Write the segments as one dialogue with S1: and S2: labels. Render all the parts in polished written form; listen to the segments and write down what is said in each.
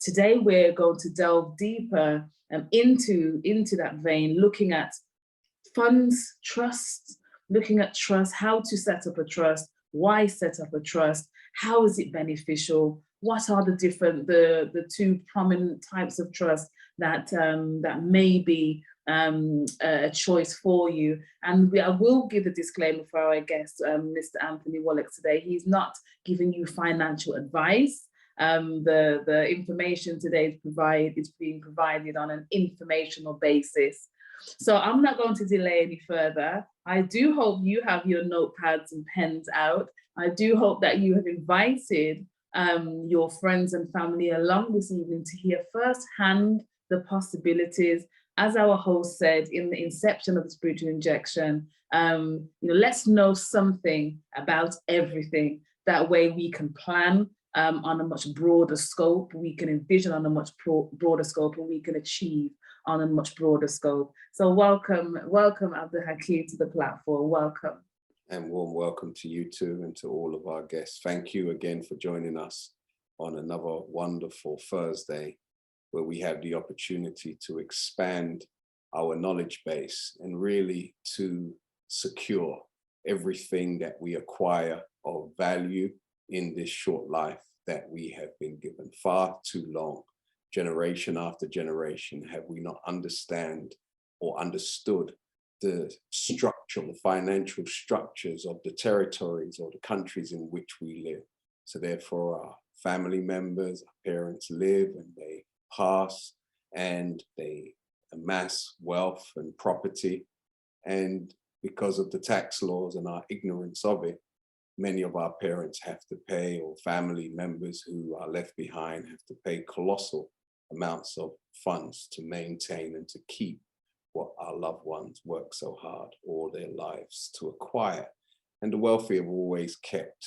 S1: Today, we're going to delve deeper into that vein, looking at funds, trusts, looking at trust, how to set up a trust, why set up a trust, how is it beneficial, what are the two prominent types of trust that may be a choice for you. And I will give a disclaimer for our guest, Mr. Anthony Wolex today. He's not giving you financial advice. The information today is being provided on an informational basis. So I'm not going to delay any further. I do hope you have your notepads and pens out. I do hope that you have invited your friends and family along this evening to hear firsthand the possibilities. As our host said in the inception of the spiritual injection, let's know something about everything. That way we can plan on a much broader scope, we can envision on a much broader scope, and we can achieve on a much broader scope. So welcome Abdul Hakim to the platform. Welcome.
S2: And warm welcome to you too, and to all of our guests. Thank you again for joining us on another wonderful Thursday, where we have the opportunity to expand our knowledge base and really to secure everything that we acquire of value in this short life that we have been given. Far too long, generation after generation, have we not understood the structure, the financial structures of the territories or the countries in which we live. So therefore our family members, our parents live and they pass and they amass wealth and property. And because of the tax laws and our ignorance of it, many of our parents have to pay, or family members who are left behind have to pay colossal amounts of funds to maintain and to keep what our loved ones work so hard all their lives to acquire. And the wealthy have always kept,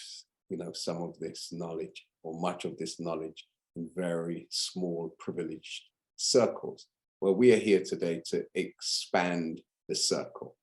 S2: some of this knowledge or much of this knowledge in very small, privileged circles. Well, we are here today to expand the circle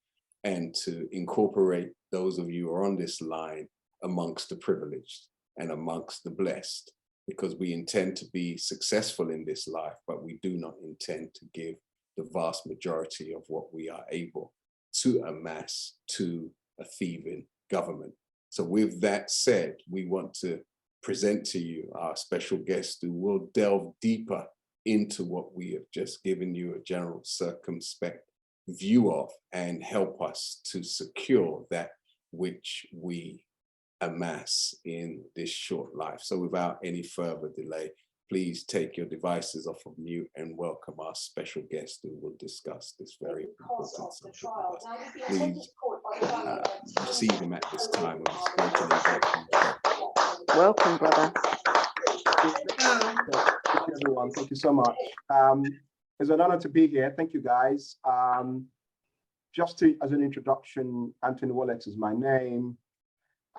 S2: and to incorporate those of you who are on this line amongst the privileged and amongst the blessed, because we intend to be successful in this life, but we do not intend to give the vast majority of what we are able to amass to a thieving government. So with that said, we want to present to you our special guest who will delve deeper into what we have just given you a general circumspect view of and help us to secure that which we amass in this short life. So without any further delay, please take your devices off of mute and welcome our special guest who will discuss this very important subject with us. Please receive him at this time with a spiritual invocation.
S3: Welcome, brother.
S4: Thank you, everyone. Thank you so much. It's an honor to be here. Thank you, guys. As an introduction, Anthony Wolex is my name.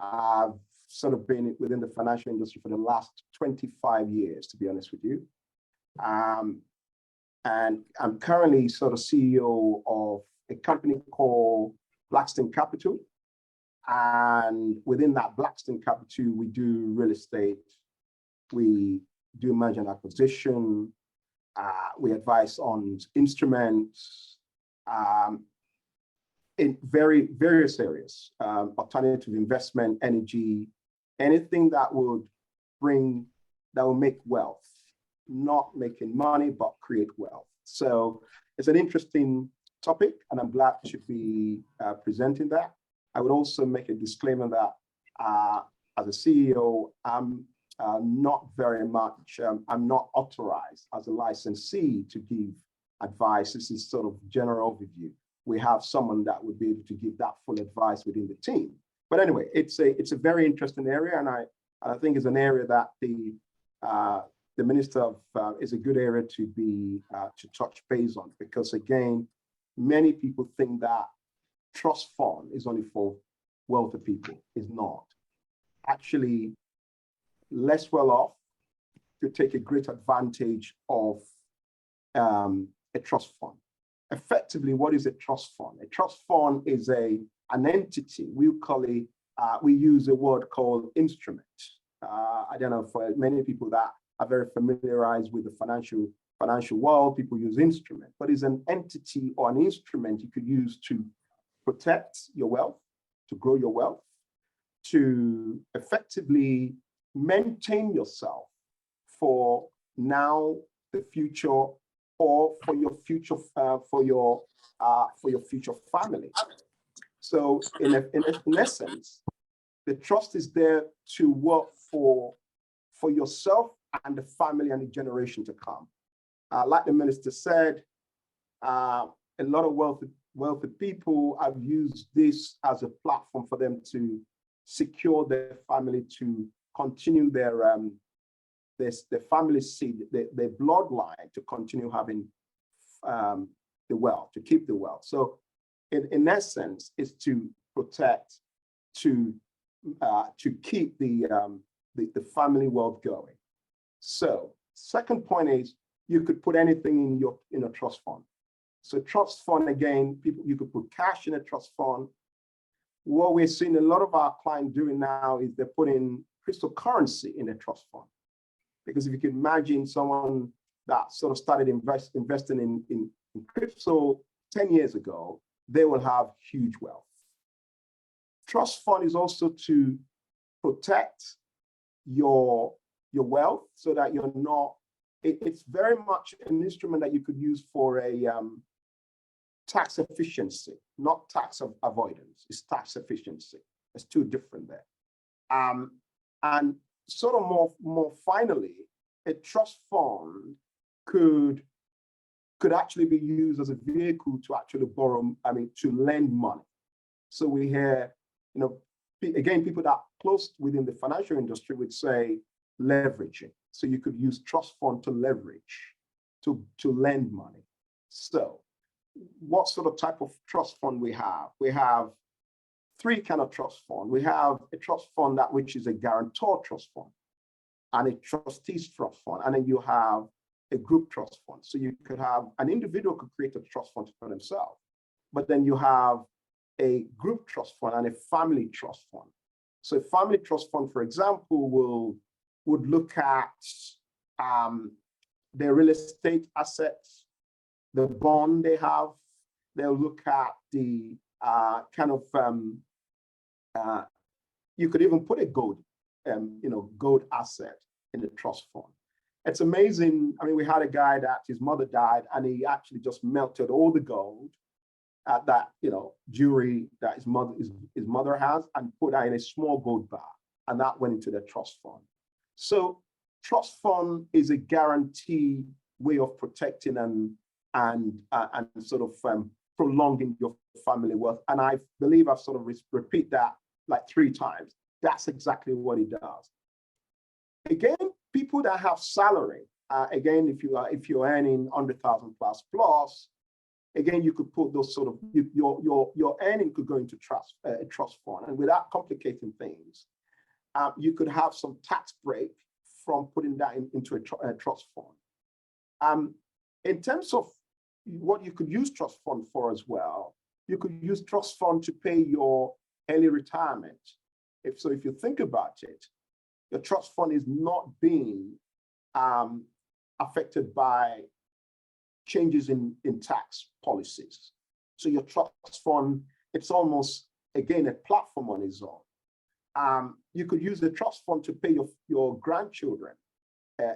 S4: I've sort of been within the financial industry for the last 25 years, to be honest with you. And I'm currently sort of CEO of a company called Blackstone Capital. And within that Blackstone Capital, we do real estate, we do merger and acquisition, we advise on instruments, in various areas, alternative investment, energy, anything that will make wealth, not making money, but create wealth. So it's an interesting topic, and I'm glad to be presenting that. I would also make a disclaimer that as a CEO, I'm not very much, I'm not authorized as a licensee to give advice. This is sort of general overview. We have someone that would be able to give that full advice within the team. But anyway, it's a very interesting area, and I think it's an area that the Minister of is a good area to touch base on, because again, many people think that trust fund is only for wealthy people. It's not. Actually, less well off could take a great advantage of a trust fund. Effectively, what is a trust fund? A trust fund is an entity. We call it, we use a word called instrument. I don't know, for many people that are very familiarized with the financial world. People use instrument, but it's an entity or an instrument you could use to protect your wealth, to grow your wealth, to effectively maintain yourself for now, the future, or for your future future family. So in essence, the trust is there to work for yourself and the family and the generation to come. Like the minister said, a lot of wealthy people have used this as a platform for them to secure their family, to continue their family seed, their bloodline, to continue having the wealth, to keep the wealth. So in essence, is to protect, to keep the family wealth going. So second point is, you could put anything in a trust fund. So trust fund, again, you could put cash in a trust fund. What we're seeing a lot of our clients doing now is they're putting cryptocurrency in a trust fund. Because if you can imagine someone that sort of started investing in crypto 10 years ago, they will have huge wealth. Trust fund is also to protect your wealth so that you're not, it's very much an instrument that you could use for a tax efficiency, not tax avoidance. It's tax efficiency. It's two different there. And sort of more finally, a trust fund could actually be used as a vehicle to actually borrow, to lend money. So we hear, again, people that are close within the financial industry would say leveraging. So you could use trust fund to leverage, to lend money. So what sort of type of trust fund we have? We have three kind of trust fund. We have a trust fund which is a guarantor trust fund, and a trustees trust fund, and then you have a group trust fund. So you could have an individual could create a trust fund for themselves, but then you have a group trust fund and a family trust fund. So a family trust fund, for example, would look at their real estate assets, the bond they have. They'll look at the you could even put a gold asset in the trust fund. It's amazing. We had a guy that his mother died, and he actually just melted all the gold that jewelry that his mother has, and put that in a small gold bar, and that went into the trust fund. So trust fund is a guarantee way of protecting and sort of prolonging your family wealth. And I believe I've sort of repeat that like 3 times. That's exactly what it does. Again, people that have salary, again, if you're earning 100,000 plus, again, you could put those sort of your earning could go into a trust fund, and without complicating things, you could have some tax break from putting that into a trust fund. In terms of what you could use trust fund for as well, you could use trust fund to pay your early retirement. If you think about it, your trust fund is not being affected by changes in tax policies. So your trust fund, it's almost, again, a platform on its own. You could use the trust fund to pay your grandchildren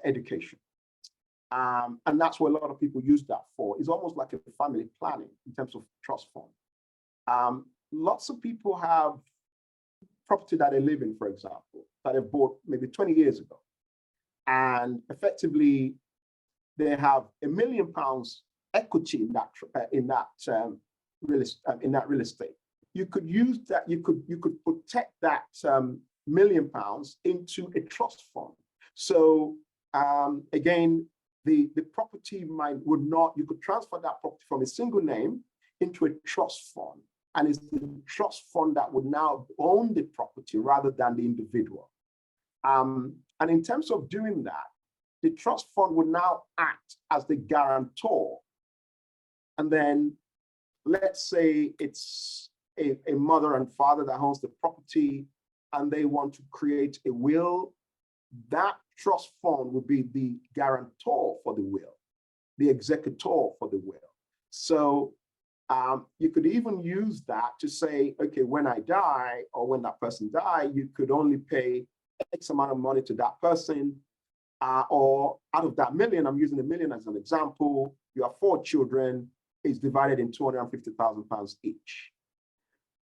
S4: education. And that's what a lot of people use that for. It's almost like a family planning in terms of trust fund. Lots of people have property that they live in, for example, that they bought maybe 20 years ago. And effectively, they have £1 million equity in that real estate. You could use that. You could protect that £1 million into a trust fund. So again, the property you could transfer that property from a single name into a trust fund, and it's the trust fund that would now own the property rather than the individual. And in terms of doing that, the trust fund would now act as the guarantor. And then let's say it's a mother and father that owns the property, and they want to create a will. that trust fund will be the guarantor for the will, the executor for the will. So you could even use that to say, okay, when I die or when that person died, you could only pay X amount of money to that person, or out of that million, I'm using a million as an example, you have 4 children, it's divided in £250,000 each.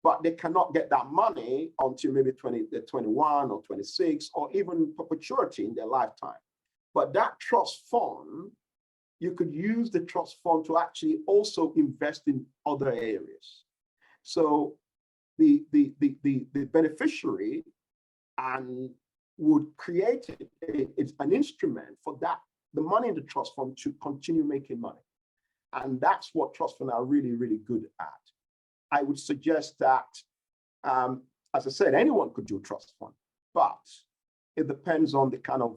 S4: But they cannot get that money until maybe 21 or 26, or even perpetuity in their lifetime. But that trust fund, you could use the trust fund to actually also invest in other areas. So the beneficiary and would create it's an instrument for that, the money in the trust fund to continue making money. And that's what trust funds are really, really good at. I would suggest that, as I said, anyone could do a trust fund, but it depends on the kind of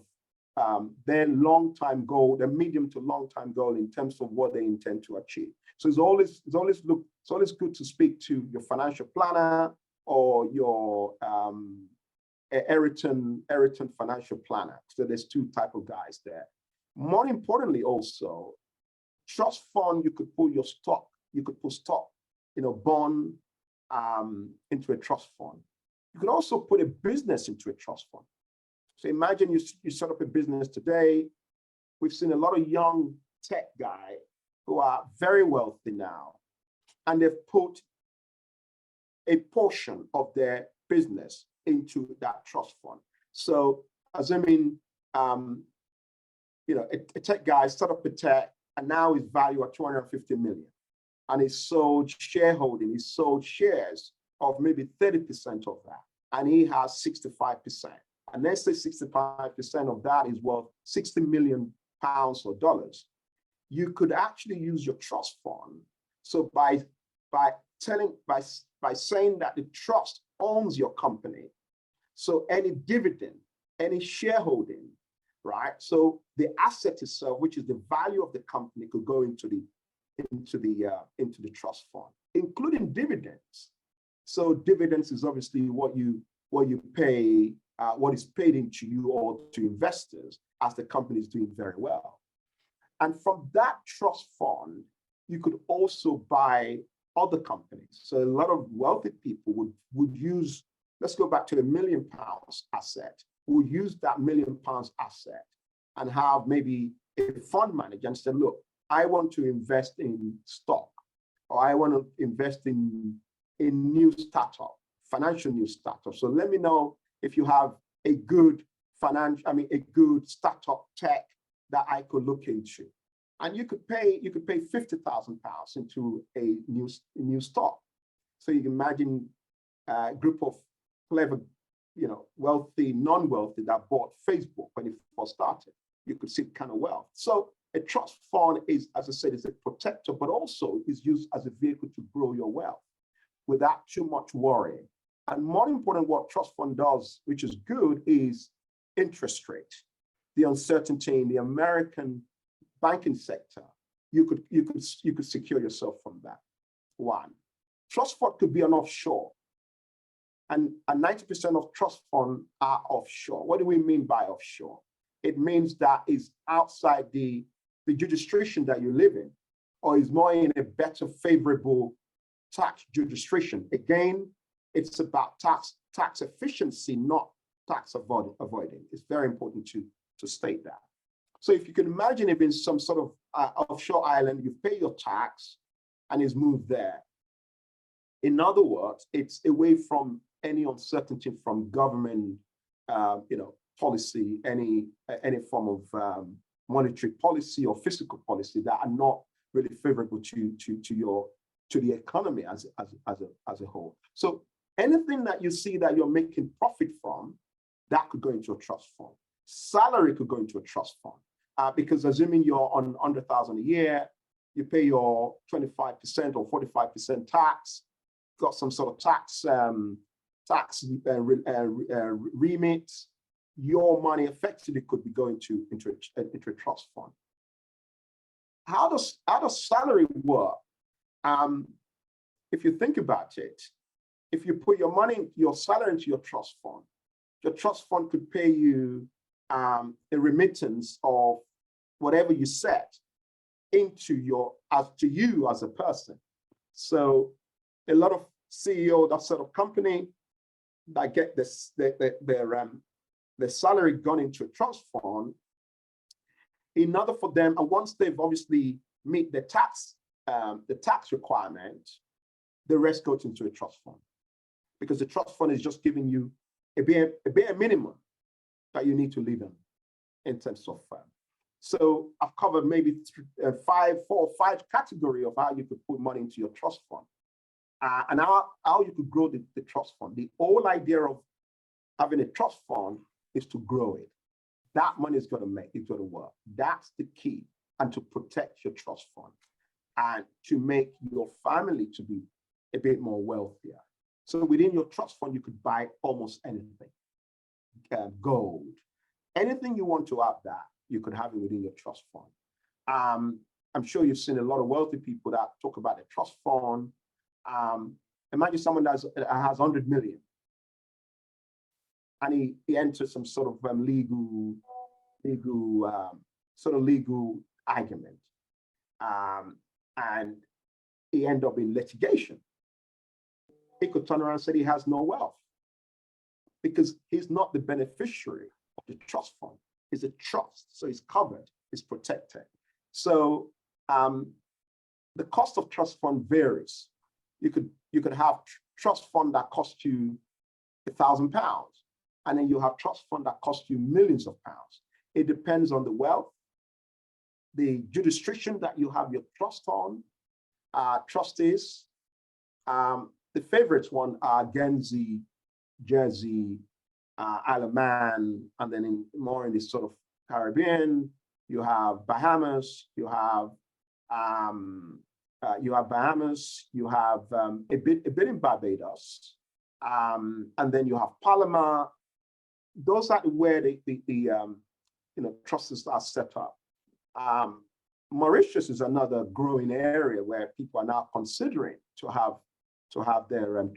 S4: their long-time goal, their medium to long-time goal in terms of what they intend to achieve. So it's always good to speak to your financial planner or your Eriton financial planner. So there's 2 types of guys there. More importantly, also, trust fund, you could put your stock, you could put stock, bond into a trust fund. You could also put a business into a trust fund. So imagine you set up a business today. We've seen a lot of young tech guys who are very wealthy now, and they've put a portion of their business into that trust fund. So assuming, a tech guy set up a tech and now is valued at 250 million. And he sold shareholding, he sold shares of maybe 30% of that. And he has 65%. And let's say 65% of that is worth 60 million pounds or dollars. You could actually use your trust fund. So by saying that the trust owns your company, so any dividend, any shareholding, right? So the asset itself, which is the value of the company, could go into the trust fund, including dividends. So dividends is obviously what you pay, what is paid into you or to investors as the company is doing very well. And from that trust fund, you could also buy other companies. So a lot of wealthy people would use, let's go back to £1 million asset, would use that £1 million asset and have maybe a fund manager and say, look, I want to invest in stock, or I want to invest in financial new startup. So let me know if you have a good a good startup tech that I could look into. And you could pay £50,000 into a new stock. So you can imagine a group of clever, wealthy, non-wealthy that bought Facebook when it first started. You could see the kind of wealth. So a trust fund is, as I said, is a protector, but also is used as a vehicle to grow your wealth without too much worry. And more important, what trust fund does, which is good, is interest rate. The uncertainty in the American banking sector, you could secure yourself from that. 1, trust fund could be an offshore, and 90% of trust funds are offshore. What do we mean by offshore? It means that it's outside the jurisdiction that you live in, or is more in a better favorable tax jurisdiction. Again, it's about tax efficiency, not tax avoiding. It's very important to state that. So if you can imagine if in some sort of offshore island, you pay your tax and it's moved there. In other words, it's away from any uncertainty from government, policy, any form of monetary policy or fiscal policy that are not really favorable to the economy as a whole. So anything that you see that you're making profit from, that could go into a trust fund. Salary could go into a trust fund, because assuming you're on 100,000 a year, you pay your 25% or 45% tax, got some sort of tax remit. Your money effectively could be going into a trust fund. How does salary work? If you think about it, if you put your salary into your trust fund could pay you a remittance of whatever you set into you as a person. So a lot of CEOs, that sort of company, that get this their salary gone into a trust fund, in order for them, and once they've obviously meet the tax requirement, the rest goes into a trust fund, because the trust fund is just giving you a bare minimum that you need to live in terms of. So I've covered maybe 4 or 5 categories of how you could put money into your trust fund, and how you could grow the trust fund. The whole idea of having a trust fund is to grow it. That money is going to work. That's the key, and to protect your trust fund and to make your family to be a bit more wealthier. So within your trust fund, you could buy almost anything, gold, anything you want to have that, you could have it within your trust fund. I'm sure you've seen a lot of wealthy people that talk about the trust fund. Imagine someone that has 100 million, and he enters some sort of legal argument, and he end up in litigation. He could turn around and say he has no wealth because he's not the beneficiary of the trust fund. It's a trust, so it's covered, it's protected. So the cost of trust fund varies. You could have trust fund that costs you £1,000, and then you have trust fund that costs you millions of pounds. It depends on the wealth, the jurisdiction that you have your trust on, trustees. The favorites one are Guernsey, Jersey, Isle of Man, and then more in this sort of Caribbean, you have Bahamas, you have Bahamas, you have a bit in Barbados, and then you have Panama. Those are where the trusts are set up. Mauritius is another growing area where people are now considering to have their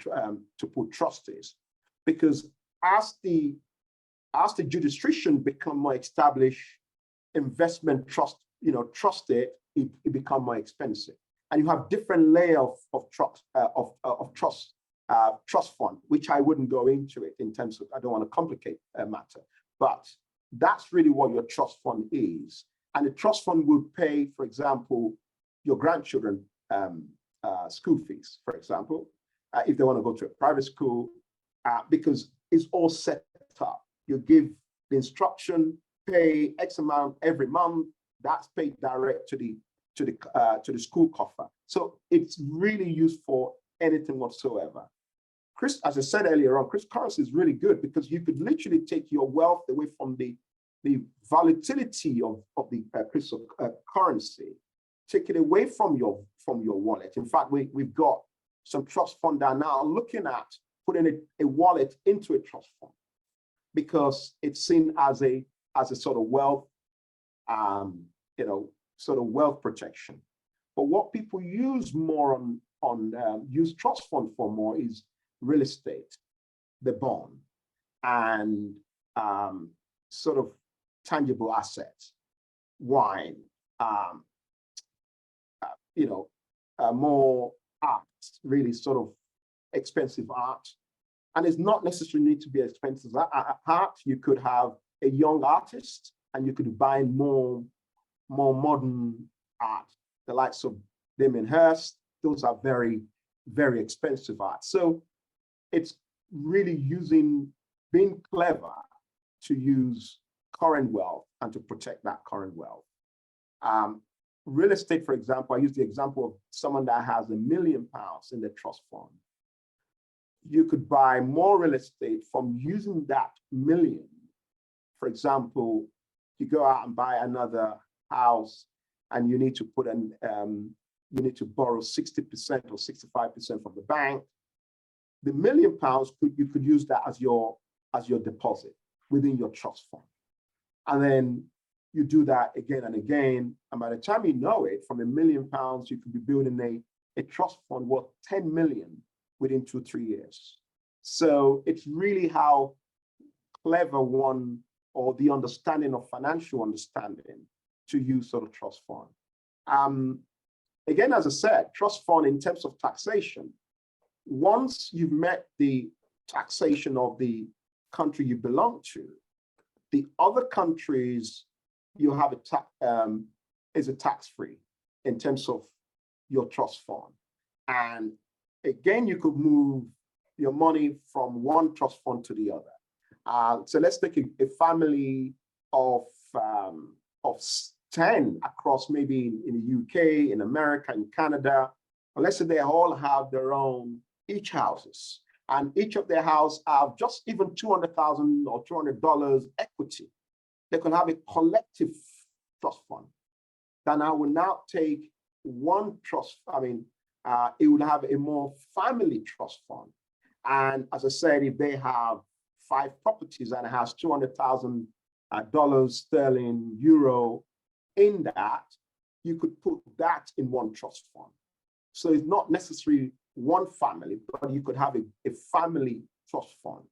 S4: to put trustees, because as the jurisdiction become more established, investment trusted, it become more expensive, and you have different layers of trust fund, which I wouldn't go into it in terms of, I don't want to complicate a matter, but that's really what your trust fund is. And the trust fund will pay, for example, your grandchildren school fees, for example, if they want to go to a private school, because it's all set up. You give the instruction, pay X amount every month. That's paid direct to the school coffer. So it's really used for anything whatsoever. Chris, as I said earlier on, cryptocurrency is really good because you could literally take your wealth away from the volatility of the cryptocurrency, take it away from your wallet. In fact, we've got some trust fund that are now looking at putting a wallet into a trust fund because it's seen as a sort of wealth, sort of wealth protection. But what people use more use trust fund for more is real estate, the bond, and sort of tangible assets, wine, more art, really sort of expensive art. And it's not necessarily need to be expensive art. You could have a young artist and you could buy more modern art, the likes of Damien Hirst. Those are very, very expensive art. So it's really being clever to use current wealth and to protect that current wealth. Real estate, for example, I use the example of someone that has £1 million in the trust fund. You could buy more real estate from using that million. For example, you go out and buy another house and you need to you need to borrow 60% or 65% from the bank. The £1 million you could use that as your deposit within your trust fund. And then you do that again and again. And by the time you know it, from £1 million, you could be building a trust fund worth 10 million within 2-3 years. So it's really how clever one or the understanding of financial understanding to use sort of trust fund. Again, as I said, trust fund in terms of taxation, once you've met the taxation of the country you belong to, the other countries you have is a tax-free in terms of your trust fund. And again, you could move your money from one trust fund to the other. So let's take a family of 10 across maybe in the UK, in America, in Canada. And let's say they all have their own each houses, and each of their house have just even $200,000 or $200 equity. They can have a collective trust fund. Then I will now take one trust. It would have a more family trust fund. And as I said, if they have 5 properties and it has $200,000 sterling, euro in that, you could put that in one trust fund. So it's not necessarily one family, but you could have a family trust fund.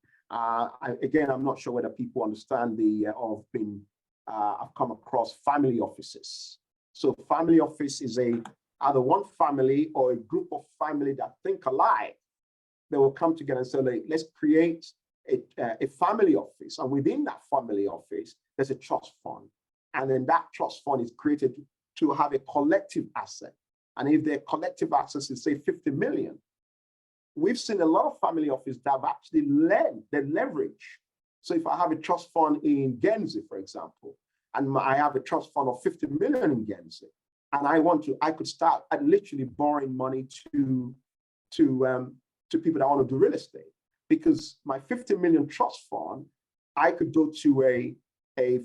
S4: Again, I'm not sure whether people understand I've come across family offices. So family office is either one family or a group of family that think alike. They will come together and say, let's create a family office. And within that family office, there's a trust fund. And then that trust fund is created to have a collective asset. And if their collective assets is, say, 50 million, we've seen a lot of family offices that have actually leverage. So if I have a trust fund in Guernsey, for example, and I have a trust fund of 50 million in Guernsey, and I could start at literally borrowing money to people that want to do real estate. Because my 50 million trust fund, I could go to a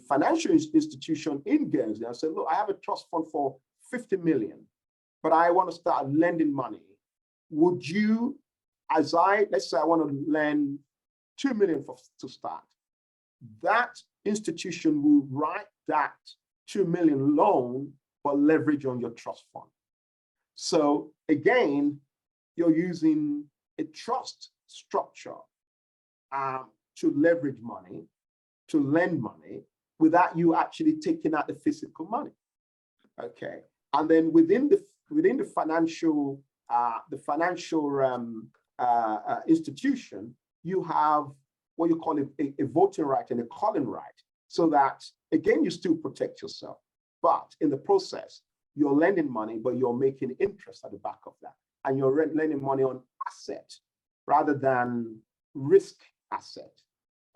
S4: financial institution in Guernsey and say, look, I have a trust fund for 50 million, but I want to start lending money. Would you, let's say I want to lend 2 million to start. That institution will write that 2 million loan for leverage on your trust fund. So again, you're using a trust structure to leverage money, to lend money, without you actually taking out the physical money. Okay, and then within the financial institution, you have what you call a voting right and a calling right, so that again you still protect yourself, but in the process you're lending money, but you're making interest at the back of that, and you're lending money on asset rather than risk asset,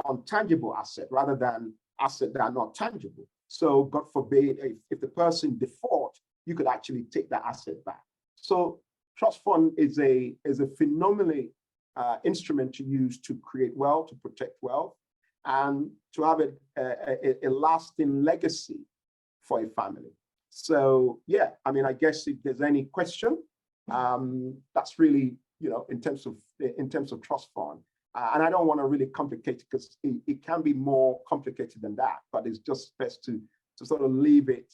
S4: on tangible asset rather than asset that are not tangible. So God forbid, if the person default, you could actually take that asset back. So trust fund is a phenomenally instrument to use to create wealth, to protect wealth, and to have a lasting legacy for a family. So yeah, I guess if there's any question, that's really, in terms of trust fund. And I don't want to really complicate it, because it can be more complicated than that, but it's just best to sort of leave it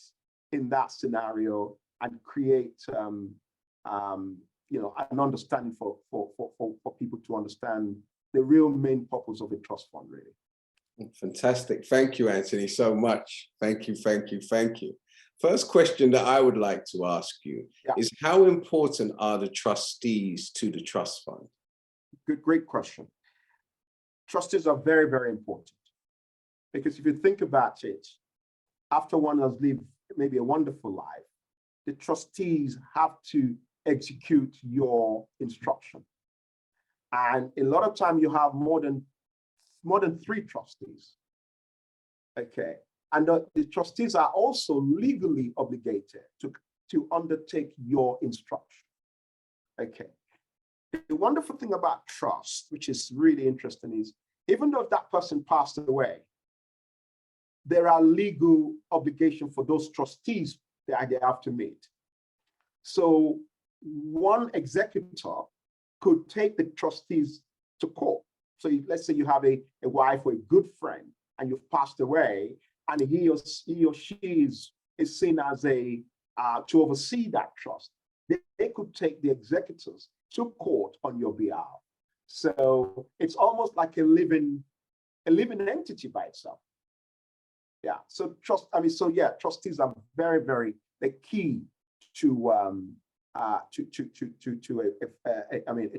S4: in that scenario and create an understanding for people to understand the real main purpose of a trust fund, really.
S2: Fantastic. Thank you, Anthony, so much. Thank you, thank you, thank you. First question that I would like to ask you is, how important are the trustees to the trust fund?
S4: Great question. Trustees are very, very important, because if you think about it, after one has lived maybe a wonderful life, the trustees have to execute your instruction. And a lot of time you have more than 3 trustees. Okay. And the trustees are also legally obligated to undertake your instruction. Okay. The wonderful thing about trust, which is really interesting, is even though that person passed away, there are legal obligations for those trustees that they have to meet. So one executor could take the trustees to court. So let's say you have a wife or a good friend and you've passed away, and he or she is seen as to oversee that trust. They could take the executors to court on your behalf. So it's almost like a living entity by itself. Yeah. So trustees are very, very the key to a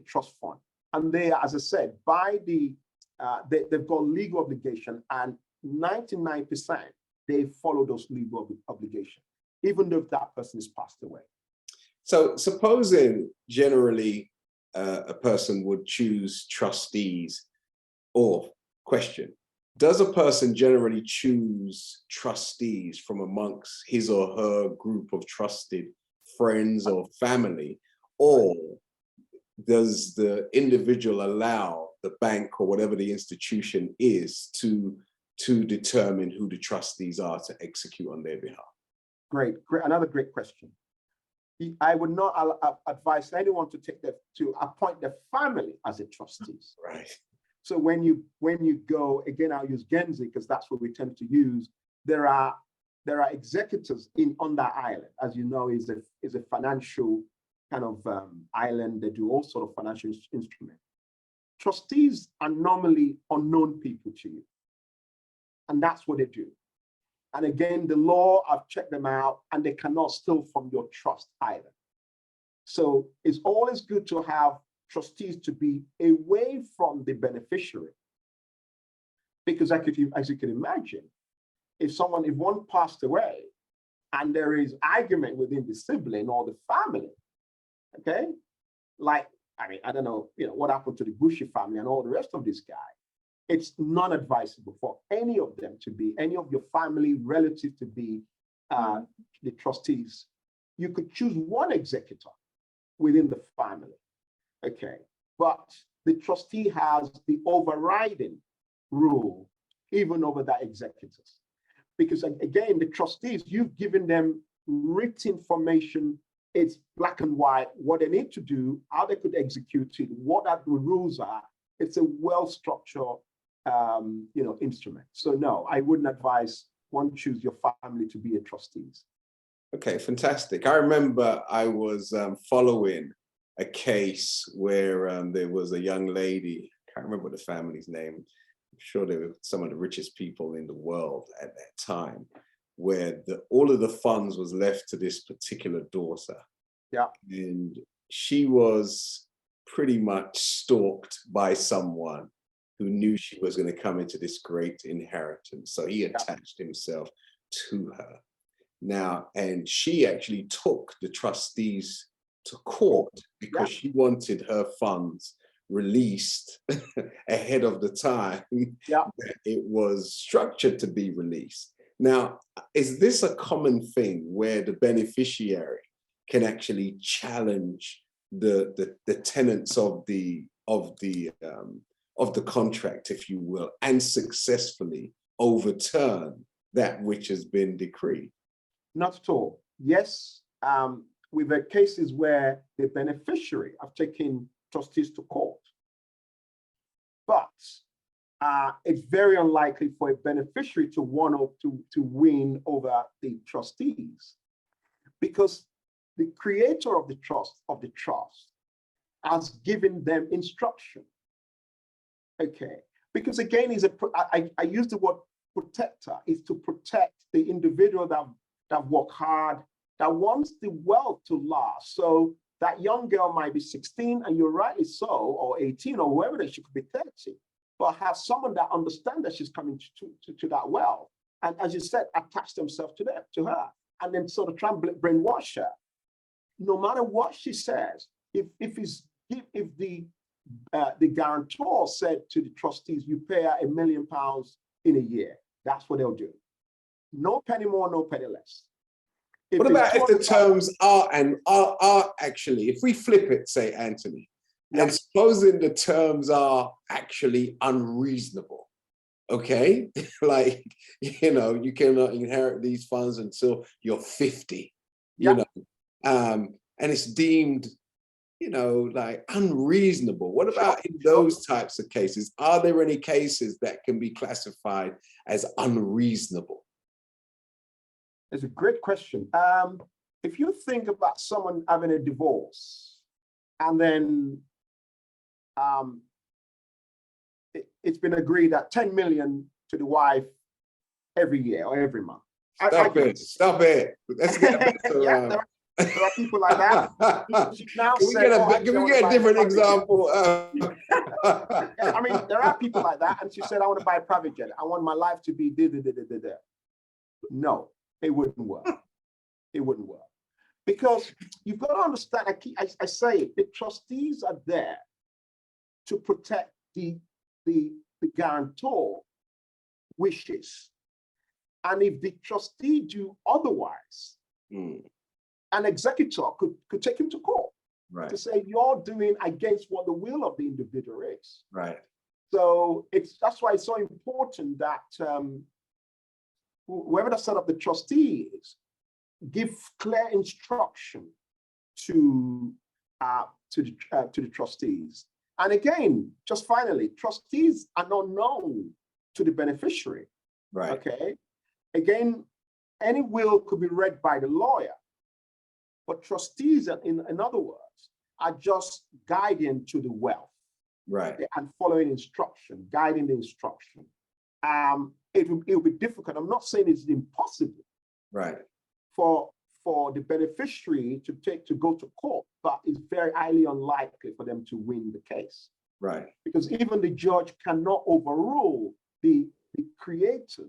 S4: trust fund. And they, as I said, by they've got legal obligation, and 99% they follow those legal obligations, even though that person is passed away.
S2: So supposing generally a person would choose trustees, or question, does a person generally choose trustees from amongst his or her group of trusted friends or family, or does the individual allow the bank or whatever the institution is to determine who the trustees are to execute on their behalf?
S4: Great. Another great question. I would not advise anyone to appoint the family as a trustees.
S2: Right.
S4: So when you go, again, I'll use Guernsey because that's what we tend to use. There are executors on that island, as you know, is a financial kind of island. They do all sort of financial instruments. Trustees are normally unknown people to you, and that's what they do. And again, the law, I've checked them out, and they cannot steal from your trust either. So it's always good to have trustees to be away from the beneficiary. Because as you can imagine, if one passed away and there is argument within the sibling or the family, okay? Like, I mean, I don't know, what happened to the Bushy family and all the rest of this guy. It's not advisable for any of your family relatives to be the trustees. You could choose one executor within the family, okay? But the trustee has the overriding rule even over that executors. Because again, the trustees, you've given them written information, it's black and white, what they need to do, how they could execute it, what the rules are. It's a well-structured instrument. So no, I wouldn't advise one choose your family to be a trustees.
S2: Okay, fantastic. I remember I was following a case where there was a young lady, I can't remember the family's name, I'm sure they were some of the richest people in the world at that time, where all of the funds was left to this particular daughter.
S4: Yeah.
S2: And she was pretty much stalked by someone who knew she was going to come into this great inheritance. So he attached himself to her. Now, and she actually took the trustees to court because she wanted her funds released ahead of the time that it was structured to be released. Now, is this a common thing where the beneficiary can actually challenge the tenets of the contract, if you will, and successfully overturn that which has been decreed?
S4: Not at all. Yes, we've had cases where the beneficiary have taken trustees to court, but it's very unlikely for a beneficiary to win over the trustees, because the creator of the trust has given them instruction. Okay, because again, I use the word protector, is to protect the individual that work hard, that wants the wealth to last. So that young girl might be 16, and you're rightly so, or 18, or whoever that she could be 30, but have someone that understands that she's coming to that wealth, and as you said, attach themselves to her, and then sort of try and brainwash her. No matter what she says, if the guarantor said to the trustees, you pay her £1 million in a year, that's what they'll do. No penny more, no penny less.
S2: What about if the terms are actually, if we flip it, say, Anthony, and supposing the terms are actually unreasonable, okay? Like, you cannot inherit these funds until you're 50, and it's deemed, like unreasonable. What about in those types of cases? Are there any cases that can be classified as unreasonable?
S4: It's a great question. If you think about someone having a divorce, and then it's been agreed that 10 million to the wife, every year or every month.
S2: Stop it. Stop it. Let's get a better
S4: Yeah, there are people like that. Now
S2: can we get a different example?
S4: I mean, there are people like that. And she said, I want to buy a private jet. I want my life to be da. No, it wouldn't work. It wouldn't work. Because you've got to understand, I say the trustees are there to protect the guarantor wishes. And if the trustee do otherwise, an executor could take him to court to say you're doing against what the will of the individual is.
S2: Right.
S4: So that's why it's so important that whoever the set up the trustee is, give clear instruction to the trustees. And again, just finally, trustees are not known to the beneficiary.
S2: Right.
S4: Okay. Again, any will could be read by the lawyer, but trustees, in other words, are just guiding to the wealth.
S2: Right.
S4: And following instruction, guiding the instruction. It will be difficult. I'm not saying it's impossible.
S2: Right.
S4: For the beneficiary to go to court, but it's very highly unlikely for them to win the case.
S2: Right.
S4: Because even the judge cannot overrule the creator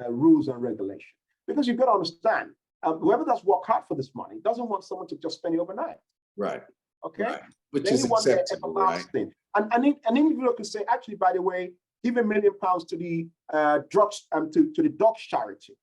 S4: rules and regulations. Because you've got to understand, whoever does work hard for this money doesn't want someone to just spend it overnight.
S2: Right.
S4: Okay.
S2: Right. Which is acceptable, right?
S4: And individual can say, actually, by the way, give £1 million to the drugs to the dogs charity.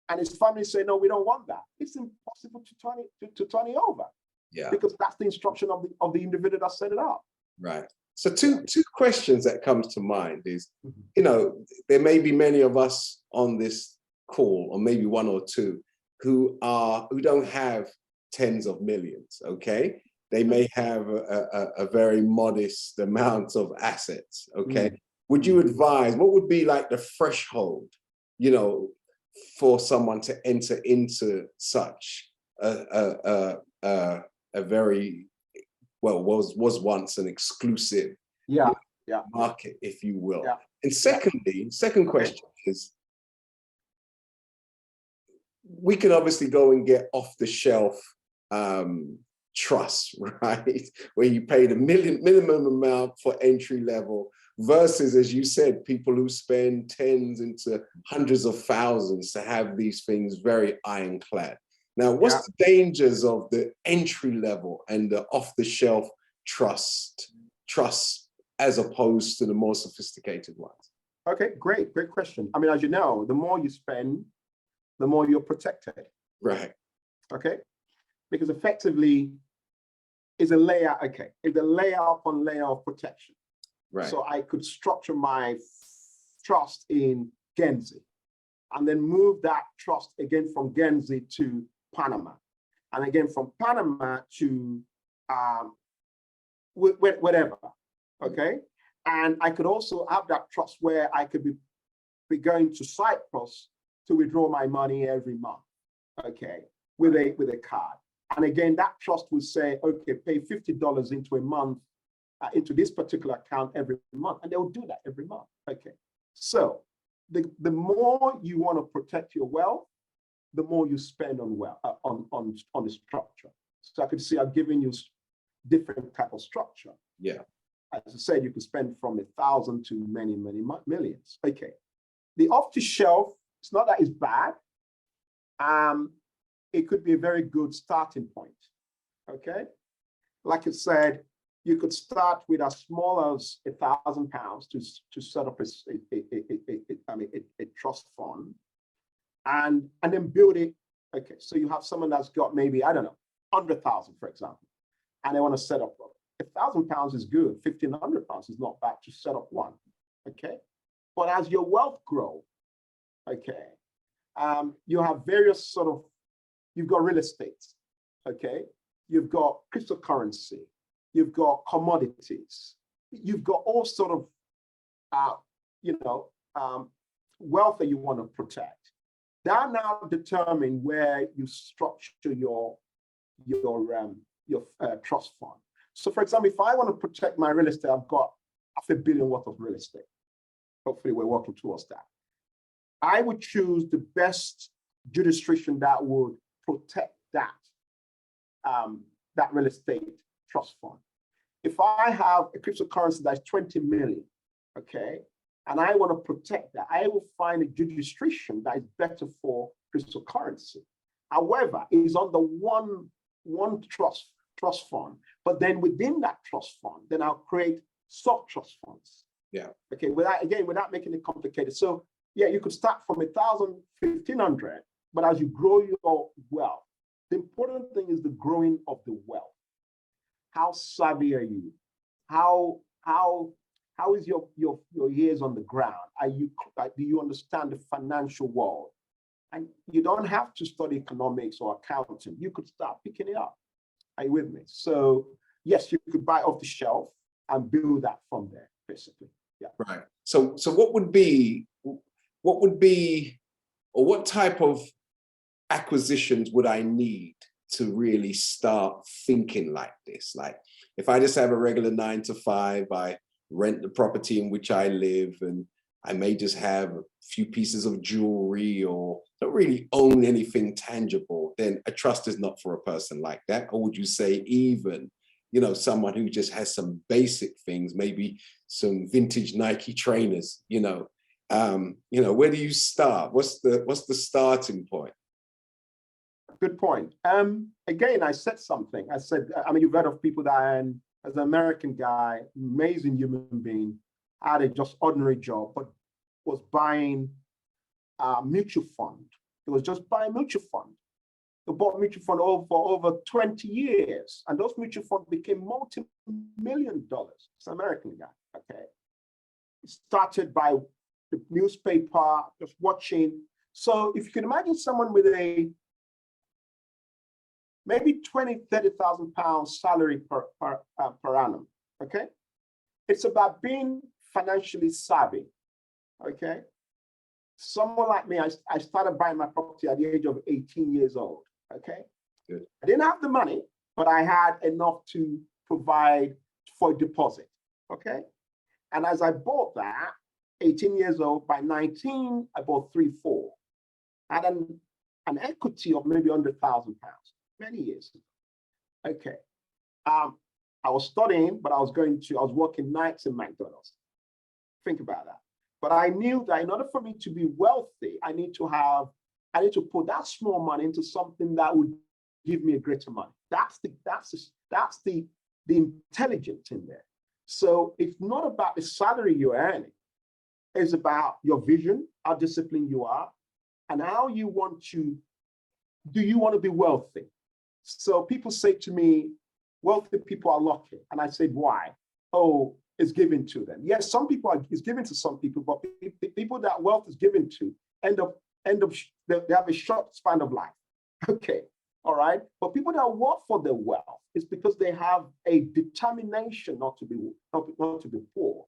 S4: And his family say, no, we don't want that. It's impossible to turn it over.
S2: Yeah.
S4: Because that's the instruction of the individual that set it up.
S2: Right. So two questions that comes to mind is, you know, there may be many of us on this call, or maybe one or two, who don't have tens of millions. Okay. They may have a very modest amount of assets. Okay. Would you advise, what would be like the threshold, you know, for someone to enter into such a very, well, was once an exclusive market, if you will? Yeah. And second question is, we can obviously go and get off the shelf trusts, right? Where you pay the minimum amount for entry level versus, as you said, people who spend tens into hundreds of thousands to have these things very ironclad. Now, what's the dangers of the entry level and the off the shelf trusts as opposed to the more sophisticated ones?
S4: Okay, great question. I mean, as you know, the more you spend, the more you're protected.
S2: Right.
S4: Okay. Because effectively, it's a layer. Okay, it's a layer upon layer of protection. Right. So I could structure my trust in Guernsey, and then move that trust again from Guernsey to Panama, and again from Panama to whatever. Okay, and I could also have that trust where I could be going to Cyprus to withdraw my money every month. Okay, with a card. And again, that trust will say, okay, pay $50 into a month, into this particular account every month. And they will do that every month. Okay. So the more you want to protect your wealth, the more you spend on the structure. So I could see I've given you different type of structure.
S2: Yeah.
S4: As I said, you could spend from 1,000 to many, many millions. Okay. The off the shelf, it's not that it's bad. It could be a very good starting point. Okay. Like I said, you could start with as small as £1,000 to set up a trust fund, and then build it. Okay, so you have someone that's got maybe, I don't know, 100,000, for example, and they want to set up. £1,000 is good. £1,500 is not bad to set up one. Okay, but as your wealth grows, okay, you have various sort of. You've got real estate. Okay, you've got cryptocurrency. You've got commodities. You've got all sort of, wealth that you want to protect. That now determine where you structure your trust fund. So, for example, if I want to protect my real estate, I've got $500 million worth of real estate. Hopefully, we're working towards that. I would choose the best jurisdiction that would protect that, that real estate trust fund. If I have a cryptocurrency that's 20 million, okay, and I want to protect that, I will find a jurisdiction that is better for cryptocurrency. However, it's under one trust fund, but then within that trust fund, then I'll create sub-trust funds.
S2: Yeah.
S4: Okay, without making it complicated. So yeah, you could start from 1,000, 1,500, but as you grow your wealth, the important thing is the growing of the wealth. How savvy are you? How is your ears on the ground? Do you understand the financial world? And you don't have to study economics or accounting. You could start picking it up. Are you with me? So yes, you could buy off the shelf and build that from there, basically. Yeah.
S2: Right. So what would be, or what type of acquisitions would I need to really start thinking like this? Like, if I just have a regular 9 to 5, I rent the property in which I live, and I may just have a few pieces of jewelry or don't really own anything tangible, then a trust is not for a person like that. Or would you say even, someone who just has some basic things, maybe some vintage Nike trainers, where do you start? What's the starting point?
S4: Good point. Again, I said something. I said, you've heard of people that, as an American guy, amazing human being, had a just ordinary job, but was buying a mutual fund. He was just buying mutual fund. He bought mutual fund for over 20 years, and those mutual funds became multi-million dollars. It's an American guy, okay? He started by the newspaper, just watching. So if you can imagine someone with a maybe 20,000, 30,000 pounds salary per annum, okay? It's about being financially savvy, okay? Someone like me, I started buying my property at the age of 18 years old, okay?
S2: Good.
S4: I didn't have the money, but I had enough to provide for a deposit, okay? And as I bought that, 18 years old, by 19, I bought 3, 4. I had an equity of maybe 100,000 pounds. Many years ago. Okay. I was studying, but I was working nights in McDonald's. Think about that. But I knew that in order for me to be wealthy, I need to put that small money into something that would give me a greater money. That's the intelligence in there. So it's not about the salary you're earning. It's about your vision, how disciplined you are, and how do you want to be wealthy? So people say to me, wealthy people are lucky. And I said, why? Oh, it's given to them. Yes, it's given to some people, but the people that wealth is given to end up, they have a short span of life. Okay, all right. But people that work for their wealth, it's because they have a determination not to be poor.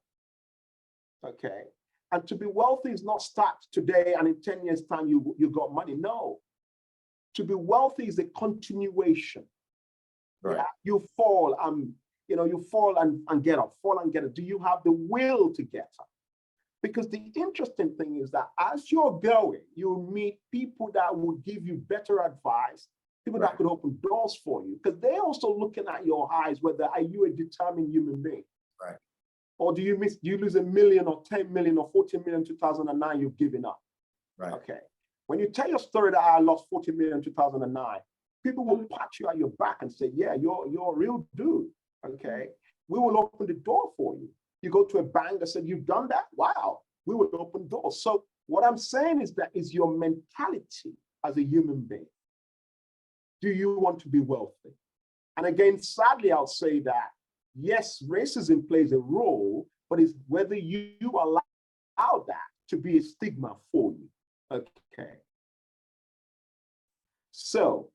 S4: Okay. And to be wealthy is not start today and in 10 years' time you got money. No. To be wealthy is a continuation.
S2: Right.
S4: Yeah? You fall and get up, fall and get up. Do you have the will to get up? Because the interesting thing is that as you're going, you'll meet people that will give you better advice, people that could open doors for you, because they're also looking at your eyes, whether are you a determined human being?
S2: Right.
S4: Or do you lose 1 million or 10 million or 14 million in 2009, you've given up?
S2: Right.
S4: Okay. When you tell your story that I lost 40 million in 2009, people will pat you on your back and say, yeah, you're a real dude, okay? We will open the door for you. You go to a bank that said, you've done that? Wow, we will open doors. So what I'm saying is that is your mentality as a human being. Do you want to be wealthy? And again, sadly, I'll say that, yes, racism plays a role, but it's whether you allow that to be a stigma for you. Okay. So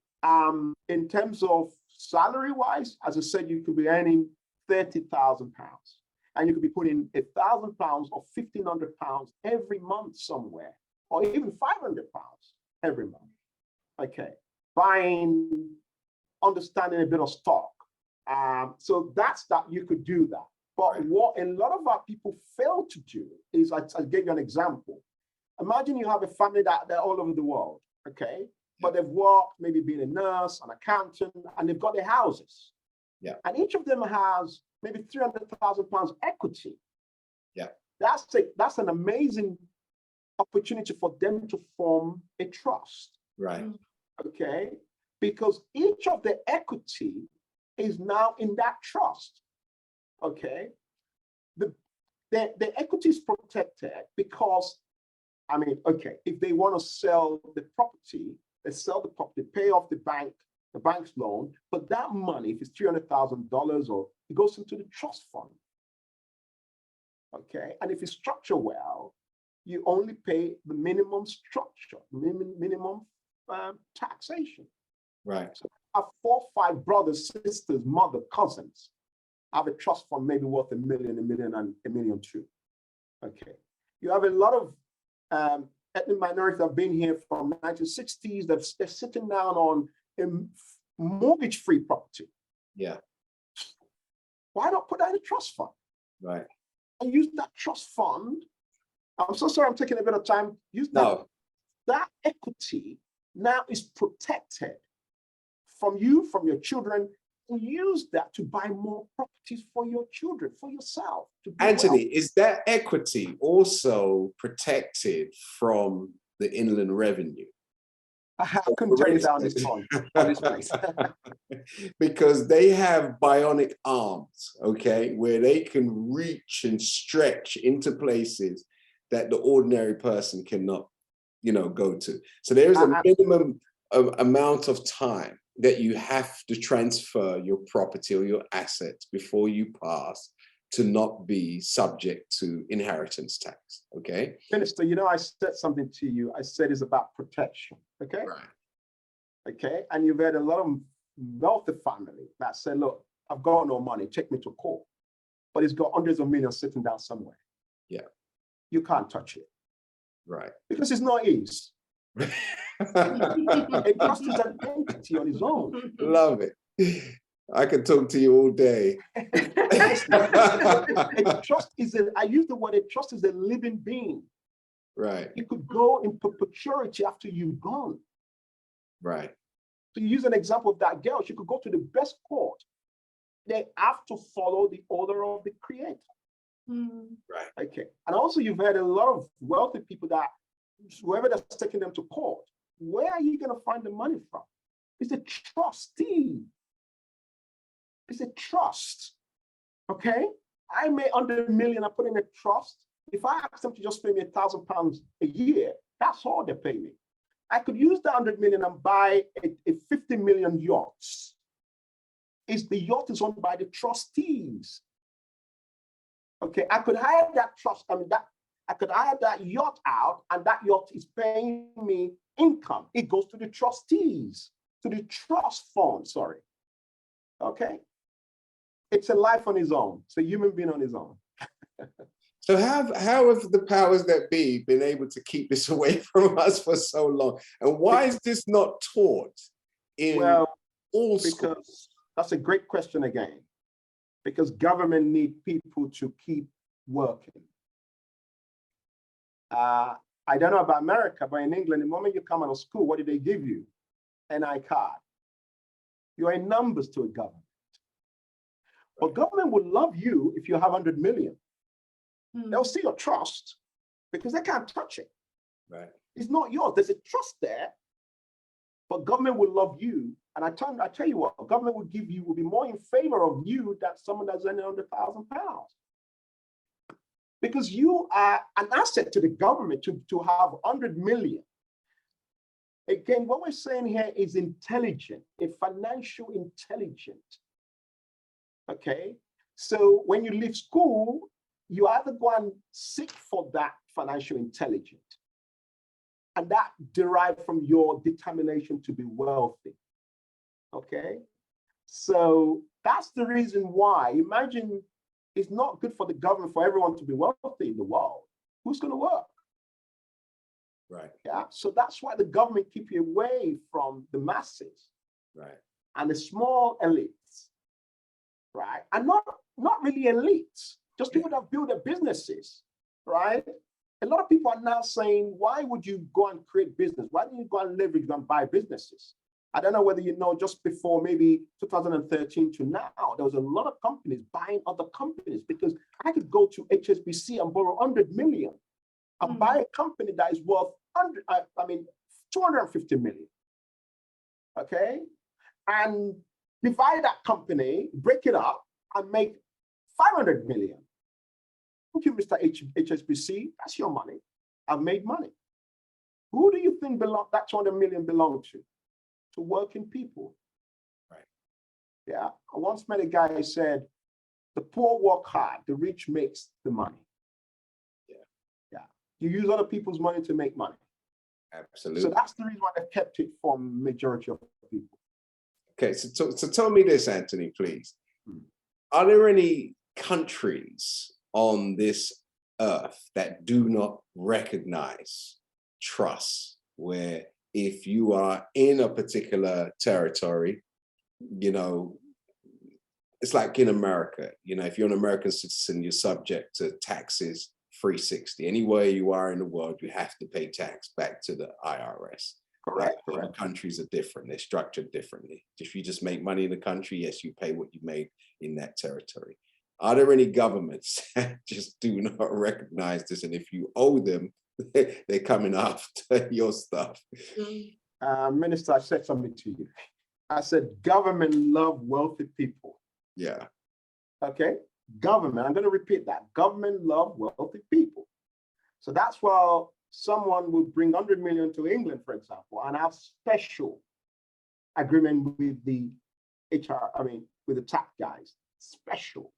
S4: in terms of salary-wise, as I said, you could be earning 30,000 pounds, and you could be putting 1,000 pounds or 1,500 pounds every month somewhere, or even 500 pounds every month. Okay. Buying, understanding a bit of stock. So that you could do that. But what a lot of our people fail to do is, I gave you an example. Imagine you have a family that they're all over the world, okay? But they've worked, maybe being a nurse, an accountant, and they've got their houses.
S2: Yeah.
S4: And each of them has maybe £300,000 equity.
S2: Yeah.
S4: That's an amazing opportunity for them to form a trust.
S2: Right.
S4: Okay. Because each of the equity is now in that trust. Okay. The equity is protected because, I mean, okay, if they want to sell the property, they sell the property, pay off the bank's loan, but that money, if it's $300,000, or it goes into the trust fund. Okay, and if it's structured well, you only pay the minimum structure, minimum taxation.
S2: Right.
S4: So I have 4 or 5 brothers, sisters, mother, cousins. I have a trust fund maybe worth $1 million, $1 million, and $1.2 million. Okay, you have a lot of ethnic minorities that have been here from the 1960s. They're sitting down on a mortgage-free property.
S2: Yeah.
S4: Why not put that in a trust fund?
S2: Right.
S4: And use that trust fund. I'm so sorry, I'm taking a bit of time. Use that.
S2: No.
S4: That equity now is protected from you, from your children. And use that to buy more properties for your children, for yourself.
S2: Anthony, is that equity also protected from the inland revenue?
S4: I couldn't tell you that on this phone, on this place.
S2: Because they have bionic arms, okay, where they can reach and stretch into places that the ordinary person cannot, go to. So there is a minimum amount of time that you have to transfer your property or your assets before you pass to not be subject to inheritance tax, okay?
S4: Minister, I said something to you. I said it's about protection, okay?
S2: Right.
S4: Okay, and you've had a lot of wealthy family that said, look, I've got no money, take me to court. But it's got hundreds of millions sitting down somewhere.
S2: Yeah.
S4: You can't touch it.
S2: Right.
S4: Because it's not his. A trust is an entity on its own.
S2: Love it. I could talk to you all day.
S4: A trust is I use the word, a trust is a living being.
S2: Right.
S4: It could go in perpetuity after you've gone.
S2: Right.
S4: So you use an example of that girl, she could go to the best court. They have to follow the order of the creator.
S2: Right.
S4: Okay. And also you've had a lot of wealthy people that whoever that's taking them to court, where are you going to find the money from? It's a trustee. It's a trust. Okay. I made under $1 million, I put in a trust. If I ask them to just pay me £1,000 a year, that's all they pay me. I could use the 100 million and buy a 50 million yachts. The yacht is owned by the trustees. Okay, I could hire that trust. I could hire that yacht out, and that yacht is paying me income. It goes to the trustees, to the trust fund. Sorry. Okay, it's a life on its own. It's a human being on his own.
S2: So how have the powers that be been able to keep this away from us for so long? And why is this not taught in all schools?
S4: Because that's a great question again. Because government need people to keep working. I don't know about America, but in England, the moment you come out of school, what do they give you? NI card. You're in numbers to a government. But government would love you if you have 100 million. They'll see your trust because they can't touch it.
S2: Right.
S4: It's not yours. There's a trust there, but government will love you. And I tell you what, government will be more in favor of you than someone that's earning £100,000. Because you are an asset to the government to have 100 million. Again, what we're saying here is intelligent, a financial intelligence. Okay. So when you leave school, you either go and seek for that financial intelligence, and that derives from your determination to be wealthy. Okay, so that's the reason why. Imagine it's not good for the government for everyone to be wealthy in the world. Who's going to work?
S2: Right.
S4: Yeah. So that's why the government keep you away from the masses.
S2: Right.
S4: And the small elites. Right. And not really elites. Just people that build their businesses, right? A lot of people are now saying, why would you go and create business? Why don't you go and leverage and buy businesses? I don't know whether you know, just before maybe 2013 to now, there was a lot of companies buying other companies, because I could go to HSBC and borrow 100 million and buy a company that is worth 250 million. Okay? And divide that company, break it up, and make 500 million. Thank you, Mr. HSBC. That's your money. I've made money. Who do you think that 200 million belonged to? To working people.
S2: Right.
S4: Yeah. I once met a guy who said, the poor work hard, the rich makes the money.
S2: Yeah.
S4: Yeah. You use other people's money to make money.
S2: Absolutely.
S4: So that's the reason why they've kept it from majority of people.
S2: Okay, so tell me this, Anthony, please. Are there any countries on this earth that do not recognize trust, where if you are in a particular territory, you know, it's like in America, you know, if you're an American citizen, you're subject to taxes 360. Anywhere you are in the world, you have to pay tax back to the IRS.
S4: Correct.
S2: Other countries are different. They're structured differently. If you just make money in the country, yes, you pay what you made in that territory. Are there any governments that just do not recognize this? And if you owe them, they're coming after your stuff.
S4: Minister, I said something to you. I said, government love wealthy people.
S2: Yeah.
S4: Okay? Government, I'm going to repeat that. Government love wealthy people. So that's why someone would bring 100 million to England, for example, and have special agreement with the with the tax guys. Special.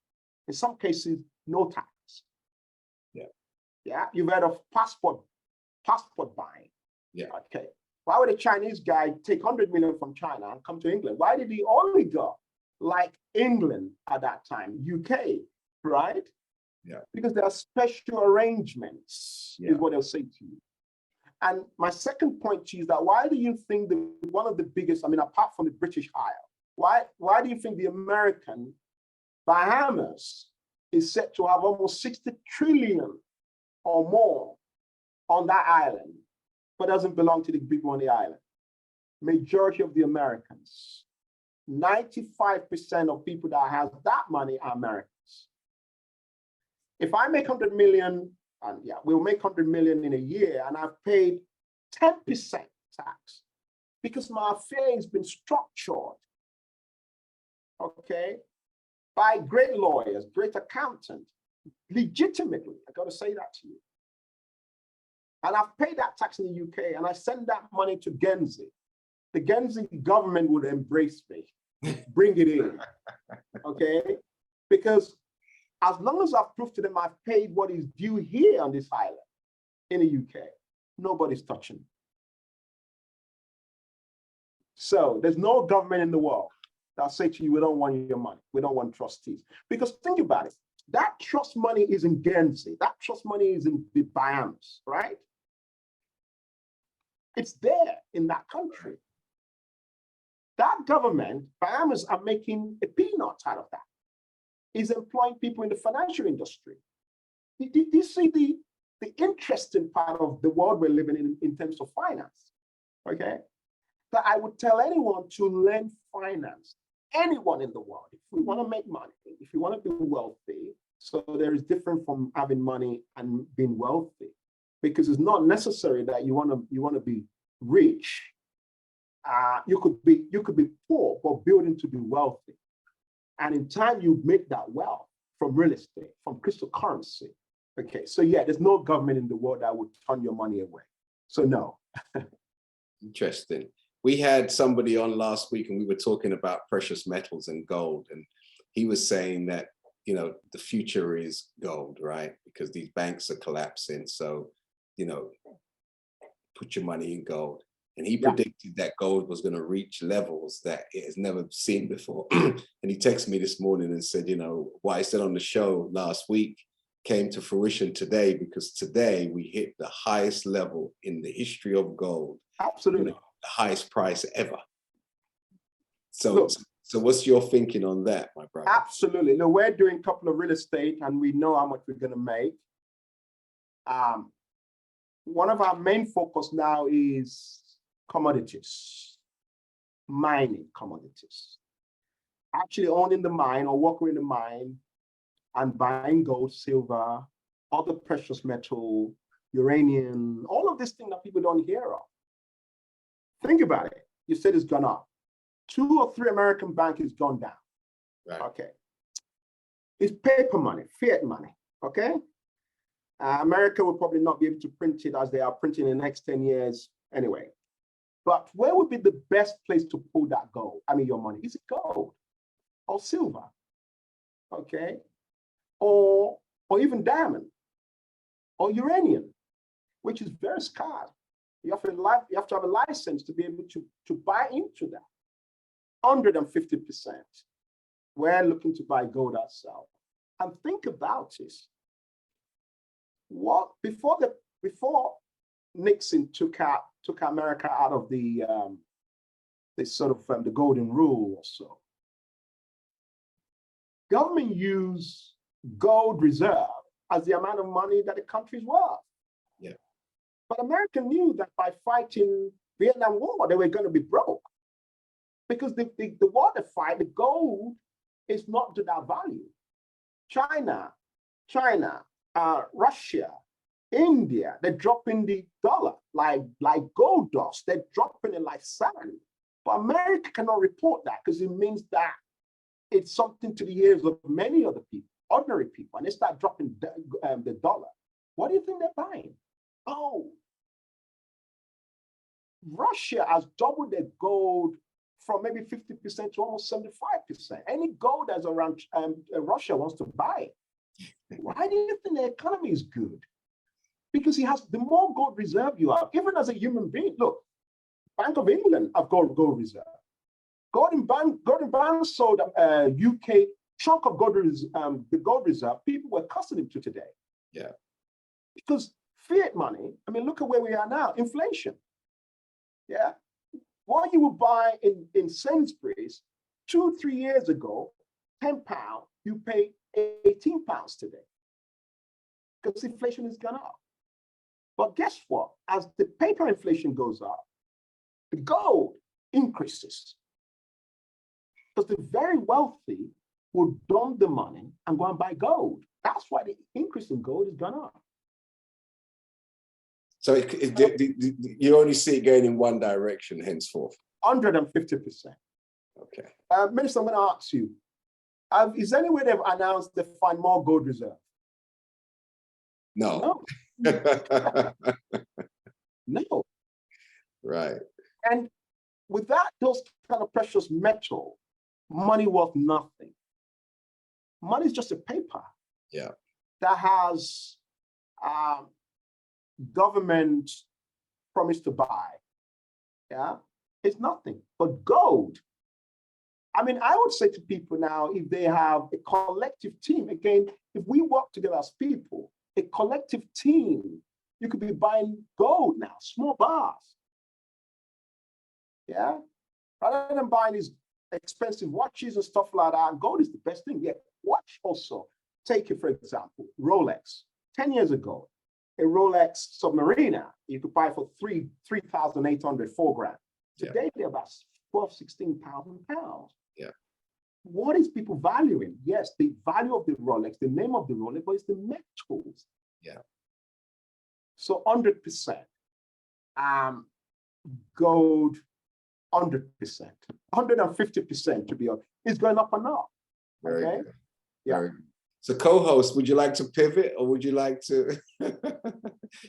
S4: In some cases, no tax.
S2: Yeah.
S4: Yeah. You've heard of passport buying.
S2: Yeah.
S4: Okay. Why would a Chinese guy take 100 million from China and come to England? Why did he only go like England at that time, UK, right?
S2: Yeah.
S4: Because there are special arrangements,
S2: Yeah.
S4: is what they'll say to you. And my second point to you is that why do you think one of the biggest, apart from the British Isle, why do you think the American Bahamas is set to have almost 60 trillion or more on that island, but doesn't belong to the people on the island? Majority of the Americans, 95% of people that have that money are Americans. If I make 100 million, and yeah, we'll make 100 million in a year, and I've paid 10% tax because my affair has been structured, okay, by great lawyers, great accountants, legitimately. I got to say that to you. And I've paid that tax in the UK, and I send that money to Guernsey. The Guernsey government would embrace me, bring it in, okay? Because as long as I've proved to them I've paid what is due here on this island in the UK, nobody's touching me. So there's no government in the world that'll say to you, we don't want your money. We don't want trustees. Because think about it. That trust money is in Guernsey. That trust money is in the Bahamas, right? It's there in that country. That government, Bahamas, are making a peanut out of that. Is employing people in the financial industry. Do you see the interesting part of the world we're living in terms of finance? Okay. That I would tell anyone to learn finance, anyone in the world, if we want to make money, if you want to be wealthy. So there is different from having money and being wealthy, because it's not necessary that you want to be rich. You could be poor, but building to be wealthy. And in time, you make that wealth from real estate, from cryptocurrency. Okay, so yeah, there's no government in the world that would turn your money away. So no.
S2: Interesting. We had somebody on last week and we were talking about precious metals and gold. And he was saying that, you know, the future is gold, right? Because these banks are collapsing. So, you know, put your money in gold. And he predicted that gold was going to reach levels that it has never seen before. And he texted me this morning and said, you know, what I said on the show last week came to fruition today, because today we hit the highest level in the history of gold.
S4: Absolutely.
S2: You know, the highest price ever. So what's your thinking on that, my brother?
S4: Absolutely. No, we're doing a couple of real estate and we know how much we're going to make. one of our main focus now is commodities, mining commodities. Actually owning the mine or working in the mine and buying gold, silver, other precious metal, uranium, all of these things that people don't hear of. Think about it. You said it's gone up. 2 or 3 American banks has gone down.
S2: Right.
S4: Okay. It's paper money, fiat money. Okay. America will probably not be able to print it as they are printing in the next 10 years anyway. But where would be the best place to pull that gold? I mean, your money. Is it gold or silver? Okay. Or even diamond or uranium, which is very scarce. You have to have a license to be able to buy into that. 150%. We're looking to buy gold ourselves. And think about this. What before Nixon took America out of the sort of the golden rule or so, government used gold reserve as the amount of money that the country's worth.
S2: Yeah.
S4: But America knew that by fighting Vietnam War, they were going to be broke. Because the war they fight, the gold is not to that value. China, Russia, India, they're dropping the dollar like gold dust. They're dropping it like sand. But America cannot report that because it means that it's something to the ears of many other people, ordinary people, and they start dropping the dollar. What do you think they're buying? Oh, Russia has doubled their gold from maybe 50% to almost 75%. Any gold that's around Russia wants to buy it. Why do you think the economy is good? Because the more gold reserve you have, even as a human being, look, Bank of England have gold reserve. Gordon Barnes sold UK chunk of the gold reserve people were accustomed to today.
S2: Yeah.
S4: Because fiat money, I mean, look at where we are now, inflation. Yeah. What you would buy in Sainsbury's 2-3 years ago, £10, you pay £18 today. Because inflation has gone up. But guess what? As the paper inflation goes up, the gold increases. Because the very wealthy will dump the money and go and buy gold. That's why the increase in gold has gone up.
S2: So you only see it going in one direction henceforth.
S4: 150%.
S2: Okay.
S4: Minister, I'm going to ask you, is there any way they've announced they find more gold reserve?
S2: No.
S4: No.
S2: Right.
S4: And without those kind of precious metal, money worth nothing. Money is just a paper.
S2: Yeah.
S4: That has government promised to buy. Yeah. It's nothing but gold. I mean, I would say to people now, if they have a collective team, again, if we work together as people, a collective team, you could be buying gold now, small bars. Yeah. Rather than buying these expensive watches and stuff like that, gold is the best thing. Yeah. Watch also. Take it, for example, Rolex. 10 years ago, a Rolex Submariner, you could buy for 3,800, $4,000. Today, they're about 12,000–16,000 pounds.
S2: Yeah.
S4: What is people valuing? Yes, the value of the Rolex, the name of the Rolex, but it's the metals.
S2: Yeah.
S4: So 100%. Gold, 100%. 150% to be honest. It's going up and up.
S2: Very
S4: okay?
S2: good.
S4: Yeah.
S2: Very good. So co-host, would you like to pivot or would you like to?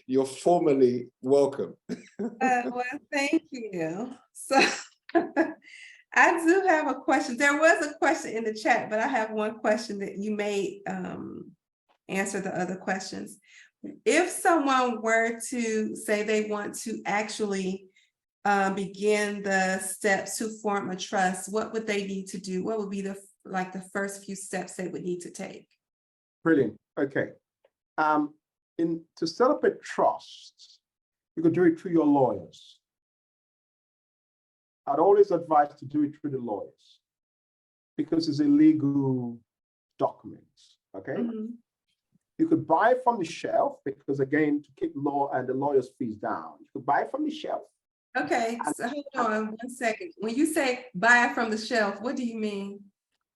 S2: You're formally welcome.
S3: Well, thank you. So I do have a question. There was a question in the chat, but I have one question that you may answer the other questions. If someone were to say they want to actually begin the steps to form a trust, what would they need to do? What would be the first few steps they would need to take?
S4: Brilliant. Okay. To set up a trust, you could do it through your lawyers. I'd always advise to do it through the lawyers because it's a legal document. Okay.
S3: Mm-hmm.
S4: You could buy from the shelf because, again, to keep law and the lawyer's fees down. You could buy from the shelf.
S3: Okay, so hold on 1 second. When you say buy it from the shelf, what do you mean?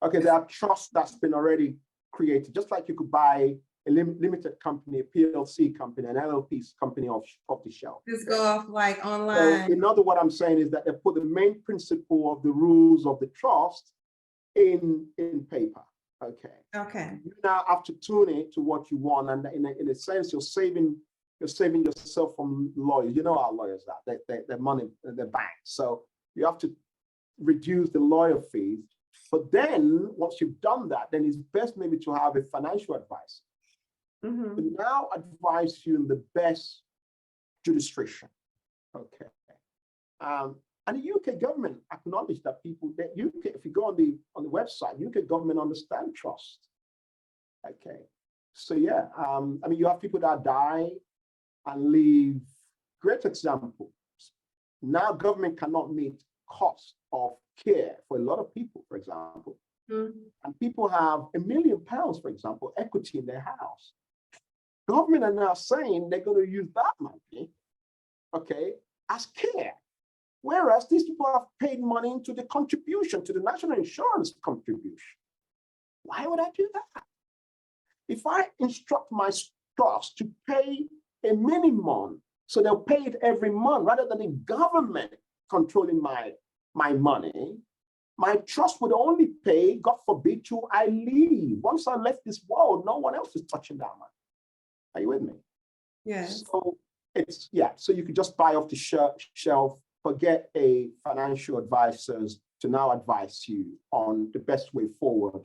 S4: Okay, there are trusts that's been already created, just like you could buy a limited company, a PLC company, an LLP company off the shelf.
S3: Just go off like
S4: So
S3: online.
S4: in other, what I'm saying is that they put the main principle of the rules of the trust in paper. Okay.
S3: Okay.
S4: You now have to tune it to what you want, and in a sense, you're saving yourself from lawyers. You know how lawyers are. Their money, their bank. So you have to reduce the lawyer fees. But then once you've done that, then it's best maybe to have a financial advisor to now advise you in the best jurisdiction. Okay. And the UK government acknowledged that UK, if you go on the website, UK government understand trust. Okay. So yeah, I mean, you have people that die and leave. Great example. Now government cannot meet cost of care for a lot of people, for example. And people have £1 million, for example, equity in their house. Government are now saying they're going to use that money, okay, as care. Whereas these people have paid money into the contribution, to the national insurance contribution. Why would I do that? If I instruct my trust to pay a minimum, so they'll pay it every month rather than the government controlling my money, my trust would only pay, God forbid, till I leave. Once I left this world, no one else is touching that money. Are you with me?
S3: Yes.
S4: So it's, yeah, so you could just buy off the shelf, but get a financial advisors to now advise you on the best way forward.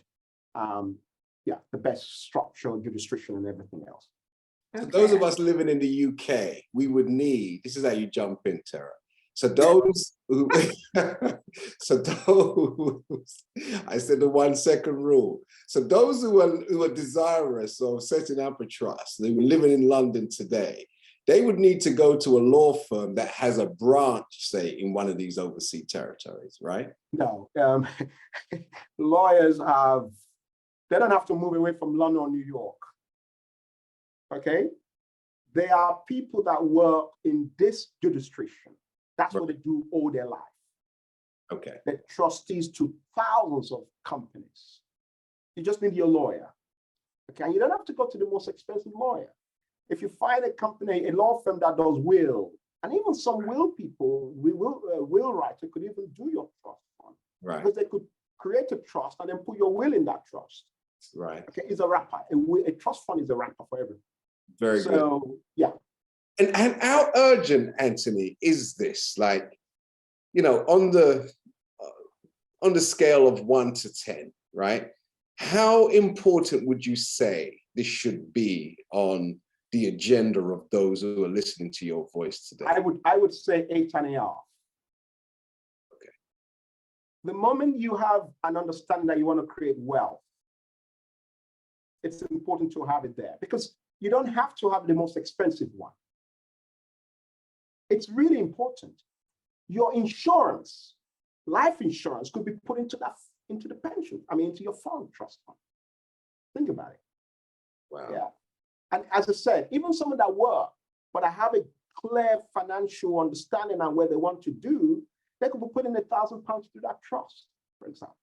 S4: Yeah, the best structure, jurisdiction, and everything else.
S2: Okay. So those of us living in the UK, we would need, this is how you jump in, Tara. So those who, I said the 1 second rule. So those who are desirous of setting up a trust, they were living in London today, they would need to go to a law firm that has a branch, say, in one of these overseas territories, right?
S4: No, lawyers they don't have to move away from London or New York, okay? They are people that work in this jurisdiction. That's what they do all their life.
S2: Okay.
S4: They're trustees to thousands of companies. You just need your lawyer, okay? And you don't have to go to the most expensive lawyer. If you find a company, a law firm that does will, and even some will people, will writer could even do your trust fund.
S2: Right.
S4: Because they could create a trust and then put your will in that trust.
S2: Right.
S4: Okay, it's a wrapper. A trust fund is a wrapper for everything.
S2: Very good.
S4: So, yeah.
S2: And how urgent, Anthony, is this? Like, you know, on the scale of 1 to 10, right? How important would you say this should be on the agenda of those who are listening to your voice today?
S4: I would say 8.5.
S2: Okay.
S4: The moment you have an understanding that you want to create wealth, it's important to have it there, because you don't have to have the most expensive one. It's really important. Your insurance, life insurance, could be put into the pension. I mean, into your fund, trust fund. Think about it.
S2: Wow.
S4: Yeah. And as I said, even someone that work, but I have a clear financial understanding on where they want to do, they could be putting £1,000 to that trust, for example.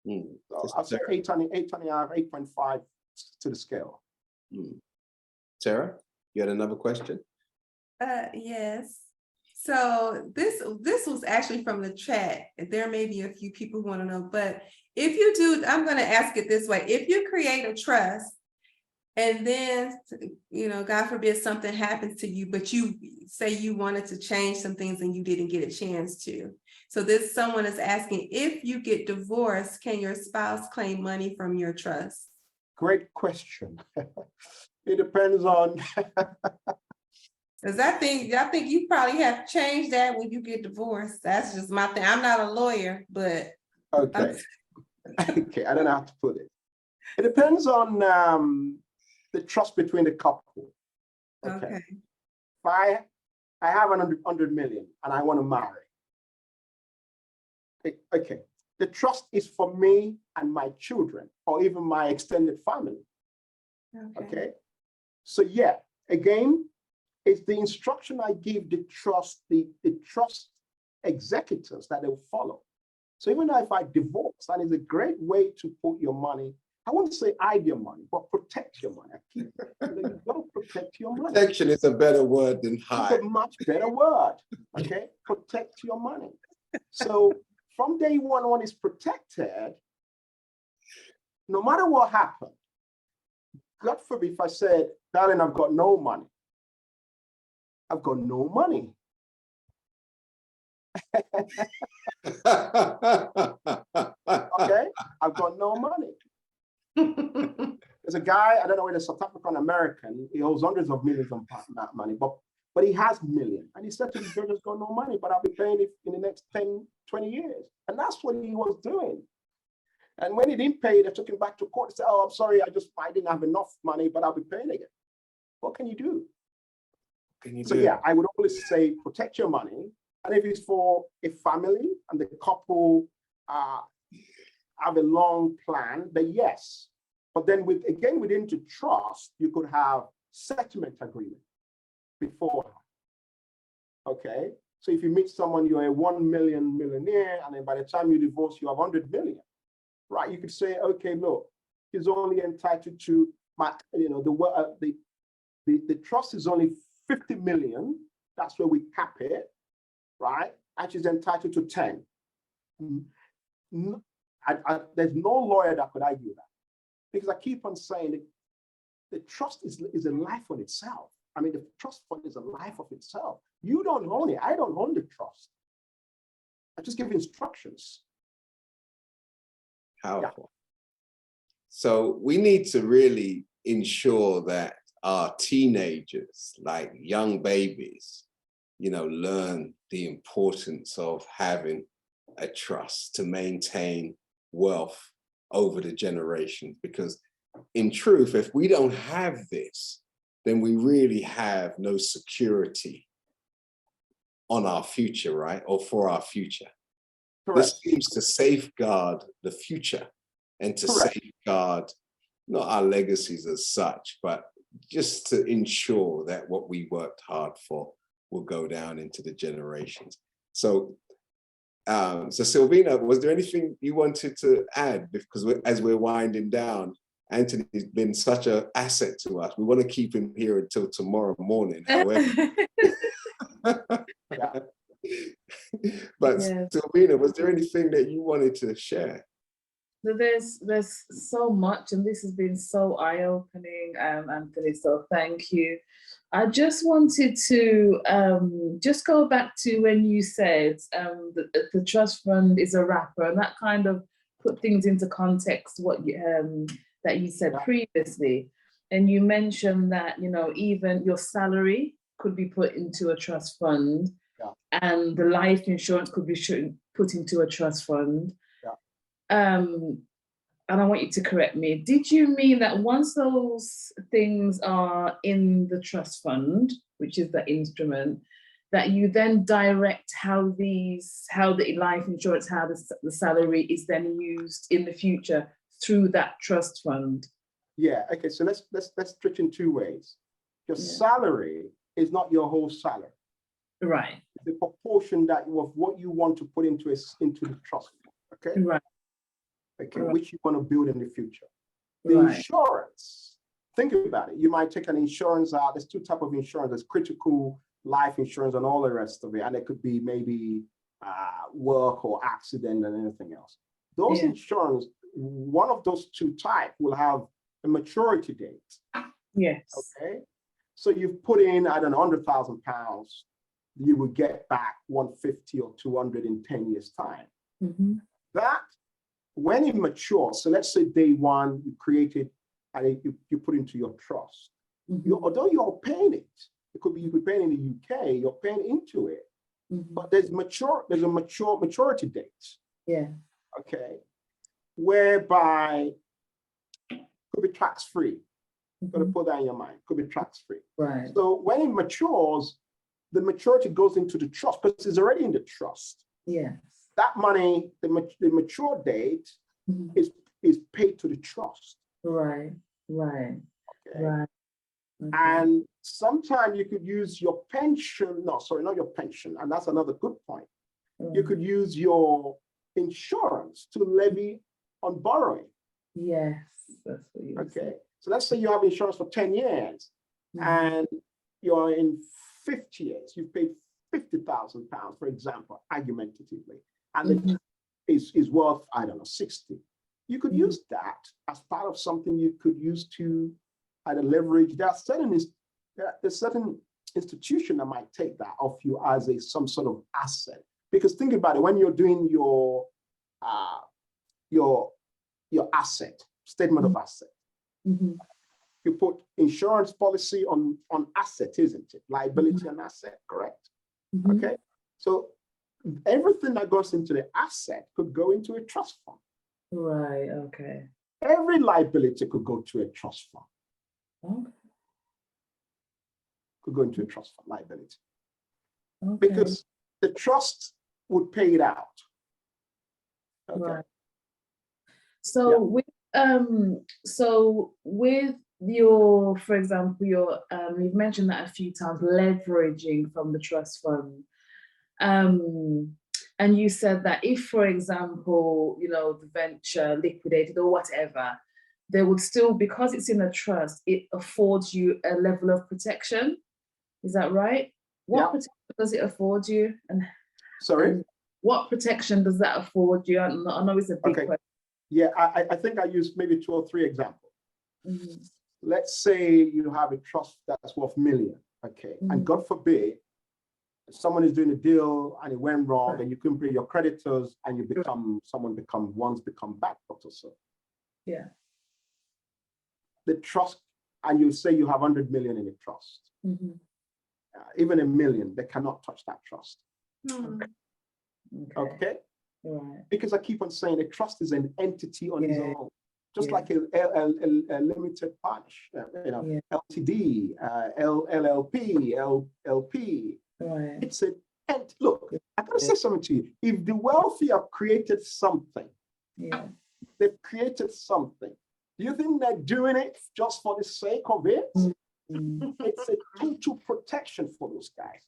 S4: So I'll say 8.5, 8.5 to the scale.
S2: Sarah, you had another question?
S3: Yes. So this was actually from the chat. There may be a few people who want to know, but if you do, I'm going to ask it this way. If you create a trust and then, you know, God forbid something happens to you, but you say you wanted to change some things and you didn't get a chance to. So someone is asking, if you get divorced, can your spouse claim money from your trust?
S4: Great question. It depends on.
S3: Because I think you probably have to change that when you get divorced. That's just my thing. I'm not a lawyer, but.
S4: Okay. Okay, I don't know how to put it. It depends on the trust between the couple. Okay. If I have 100 million and I want to marry. Okay. The trust is for me and my children, or even my extended family. Okay. So yeah, again, it's the instruction I give the trust executors that they'll follow. So even if I divorce, and it's a great way to put your money, I won't say hide your money, but protect your money. You don't protect your money.
S2: Protection is a better word than hide.
S4: It's a much better word. Okay, protect your money. So from day one, when it's protected, no matter what happened, God forbid if I said, darling, I've got no money. I've got no money. Okay, I've got no money. There's a guy, I don't know whether South African American, he owes hundreds of millions of money, but he has millions. And he said to the judge, I've got no money, but I'll be paying it in the next 10, 20 years. And that's what he was doing. And when he didn't pay, they took him back to court and said, oh, I'm sorry, I didn't have enough money, but I'll be paying again. What can you do? So yeah, I would always say protect your money. And if it's for a family and the couple have a long plan, then yes. But then within the trust, you could have settlement agreement beforehand. Okay. So if you meet someone, you're a 1 million millionaire, and then by the time you divorce, you have 100 million. Right? You could say, okay, look, he's only entitled to the trust is only 50 million. That's where we cap it, right? And she's entitled to 10. There's no lawyer that could argue that, because I keep on saying that the trust is a life on itself. I mean, the trust fund is a life of itself. You don't own it. I don't own the trust. I just give instructions.
S2: Powerful. Yeah. So we need to really ensure that our teenagers, like young babies, learn the importance of having a trust to maintain wealth over the generations. Because in truth, if we don't have this, then we really have no security on our future, right? Or for our future. Correct. This seems to safeguard the future and to safeguard not our legacies as such, but just to ensure that what we worked hard for will go down into the generations. So, Silvina, was there anything you wanted to add? Because as we're winding down, Anthony's been such an asset to us. We want to keep him here until tomorrow morning. However, but yeah. Silvina, was there anything that you wanted to share?
S1: There's so much, and this has been so eye-opening, Anthony, so thank you. I just wanted to just go back to when you said the trust fund is a wrapper, and that kind of put things into context, what that you said previously. And you mentioned that, even your salary could be put into a trust fund, and the life insurance could be put into a trust fund. And I want you to correct me. Did you mean that once those things are in the trust fund, which is the instrument, that you then direct how the life insurance, how the salary is then used in the future through that trust fund?
S4: Yeah. Okay. So let's stretch in two ways. Your salary is not your whole salary.
S1: Right.
S4: The proportion of what you want to put into the trust fund. Okay.
S1: Right.
S4: Okay, which you want to build in the future. The insurance, think about it. You might take an insurance out. There's two types of insurance. There's critical life insurance and all the rest of it. And it could be maybe work or accident and anything else. Those insurance, one of those two types will have a maturity date.
S1: Yes.
S4: Okay. So you've put in, I don't know, £100,000. You will get back 150 or 200 in 10 years' time.
S1: Mm-hmm.
S4: That, when it matures, so let's say day one, you create it and you put into your trust. Mm-hmm. Although you're paying it, you could be paying in the UK, you're paying into it, but there's a maturity date.
S1: Yeah.
S4: Okay. Whereby could be tax-free. You've got to put that in your mind. Could be tax-free.
S1: Right.
S4: So when it matures, the maturity goes into the trust because it's already in the trust.
S1: Yes.
S4: That money, the mature date is paid to the trust.
S1: Right. Right.
S4: Okay. Okay.
S1: Right. Okay.
S4: And sometimes you could use your pension, no, sorry, not your pension. And that's another good point. You could use your insurance to levy on borrowing.
S1: Yes, that's what you
S4: Okay. So let's say you have insurance for 10 years and you're in 50 years, you've paid £50,000, for example, argumentatively, and it is worth, I don't know, 60. You could use that as part of something you could use to either leverage. There's certain institution that might take that off you as some sort of asset. Because think about it, when you're doing your asset, statement of asset, you put insurance policy on asset, isn't it? Liability and asset, correct? Okay. So everything that goes into the asset could go into a trust fund.
S1: Right. Okay.
S4: Every liability could go to a trust fund.
S1: Okay.
S4: Could go into a trust fund liability.
S1: Okay.
S4: Because the trust would pay it out. Okay.
S1: Right. So with your, for example, you've mentioned that a few times, leveraging from the trust fund. And you said that if, for example, the venture liquidated or whatever, there would still, because it's in a trust, it affords you a level of protection. Is that right? What protection does it afford you? And what protection does that afford you? I know it's a big question.
S4: Yeah, I think I used maybe 2 or 3 examples. Let's say you have a trust that's worth million, okay, and God forbid, someone is doing a deal and it went wrong, and you couldn't pay your creditors, and you become bankrupt or so.
S1: Yeah.
S4: The trust, and you say you have 100 million in a trust. Even a million, they cannot touch that trust. Okay.
S1: Right.
S4: Because I keep on saying a trust is an entity on its own, just like a limited partnership, LTD, LLP, LP.
S1: Right.
S4: It's a look. I gotta say something to you. If the wealthy have created something, they've created something. Do you think they're doing it just for the sake of it? It's a total protection for those guys.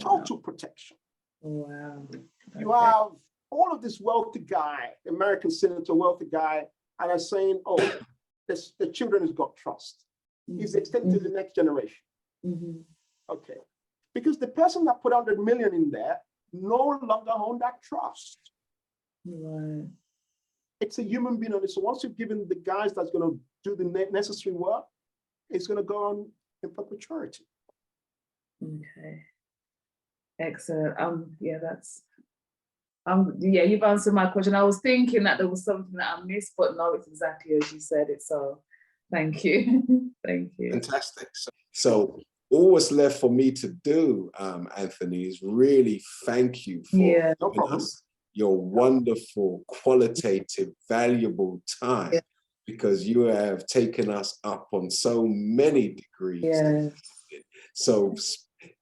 S4: Total protection.
S1: Wow.
S4: You have all of this wealthy guy, American senator, wealthy guy, and I'm saying, oh, the children has got trust. He's extended to the next generation. Okay. Because the person that put 100 million in there no longer own that trust.
S1: Right.
S4: It's a human being on it. So once you've given the guys that's going to do the necessary work, it's going to go on in perpetuity.
S1: Okay. Excellent. You've answered my question. I was thinking that there was something that I missed, but no, it's exactly as you said it. So thank you. Thank you.
S2: Fantastic. So all what's left for me to do, Anthony, is really thank you for giving us your wonderful, qualitative, valuable time, because you have taken us up on so many degrees. So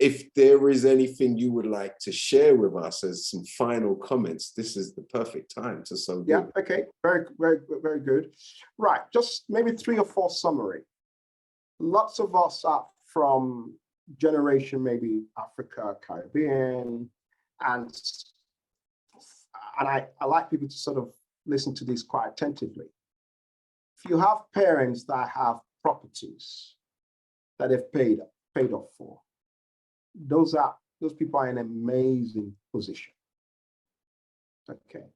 S2: if there is anything you would like to share with us as some final comments, this is the perfect time to so do.
S4: Yeah, okay, very, very, very good. Right, just maybe 3 or 4 summary. Lots of us are from generation, maybe Africa, Caribbean, and I like people to sort of listen to this quite attentively. If you have parents that have properties that they've paid off for, those people are in an amazing position. Okay.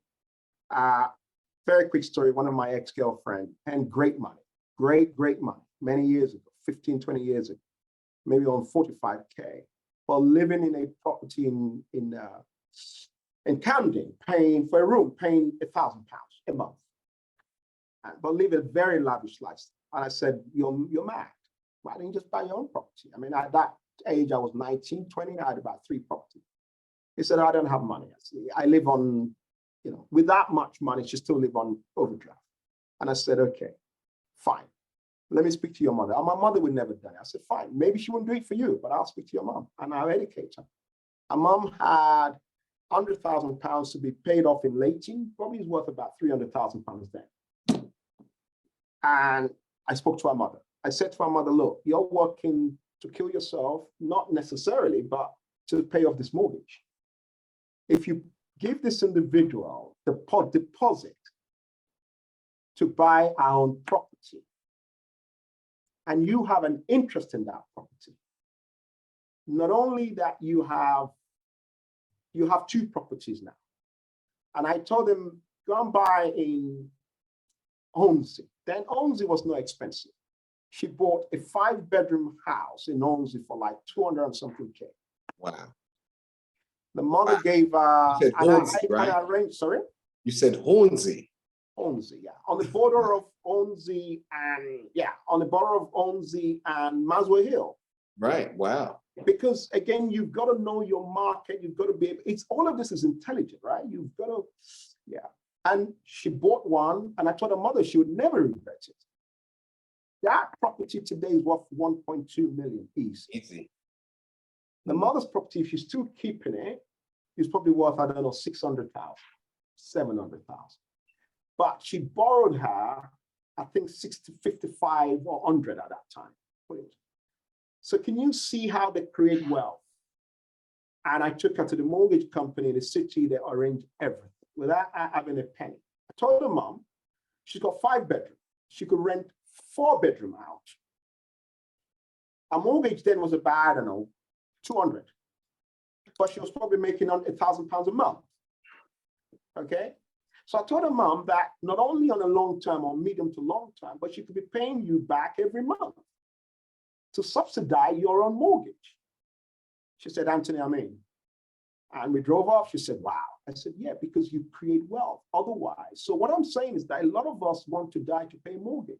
S4: Very quick story. One of my ex-girlfriend and great money, great money, many years ago, 15, 20 years ago, maybe on 45K, but living in a property in Camden, paying for a room, paying £1,000 a month, but live a very lavish lifestyle. And I said, you're mad. Why didn't you just buy your own property? I mean, at that age, I was 19, 20, I had about 3 properties. He said, I don't have money. I live on, with that much money, she still live on overdraft. And I said, okay, fine. Let me speak to your mother. And my mother would never do it. I said, fine, maybe she wouldn't do it for you, but I'll speak to your mom and I'll educate her. Her mom had £100,000 to be paid off in Leighton, probably is worth about £300,000 then. And I spoke to her mother. I said to my mother, look, you're working to kill yourself, not necessarily, but to pay off this mortgage. If you give this individual the deposit to buy our own property, and you have an interest in that property, not only that you have two properties now. And I told them, go and buy in Onzi. Then Onzi was not expensive. She bought a 5-bedroom house in Onzi for like 200 and something K.
S2: Wow.
S4: The mother gave her,
S2: You said Hornsey, right?
S4: and I arranged, sorry?
S2: You said Hornsey.
S4: Onzi, yeah. On the border of Onzi and Maswell Hill.
S2: Right, wow.
S4: Because again, you've got to know your market. You've got to be able, all of this is intelligent, right? You've got to, yeah. And she bought one, and I told her mother she would never regret it. That property today is worth 1.2 million easy. The mother's property, if she's still keeping it, is probably worth, I don't know, 600,000, 700,000. But she borrowed her, I think 60, 55 or 100 at that time. So can you see how they create wealth? And I took her to the mortgage company in the city. They arranged everything without having a penny. I told her mom, she's got 5 bedrooms. She could rent 4-bedroom out. Our mortgage then was about, I don't know, 200. But she was probably making £1,000 a month. Okay? So I told her mom that not only on a long term or medium to long term, but she could be paying you back every month to subsidize your own mortgage. She said, Anthony, I'm in. And we drove off. She said, wow. I said, yeah, because you create wealth otherwise. So what I'm saying is that a lot of us want to die to pay mortgage,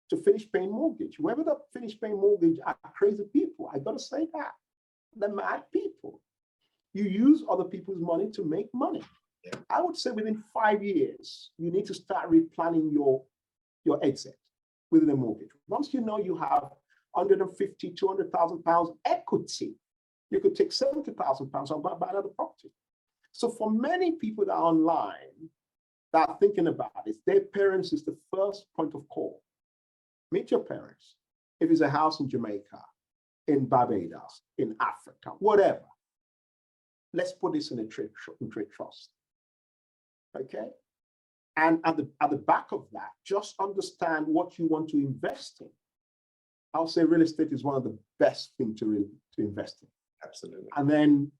S4: to finish paying mortgage. Whoever that finish paying mortgage are crazy people. I got to say that. They're mad people. You use other people's money to make money. Yeah. I would say within 5 years, you need to start replanning your exit within a mortgage. Once you know you have 150, 200,000 pounds equity, you could take 70,000 pounds and buy another property. So for many people that are online that are thinking about it, their parents is the first point of call. Meet your parents. If it's a house in Jamaica, in Barbados, in Africa, whatever, let's put this in a trade trust. Okay? And at the back of that, just understand what you want to invest in. I'll say real estate is one of the best things to invest in.
S2: Absolutely.
S4: And then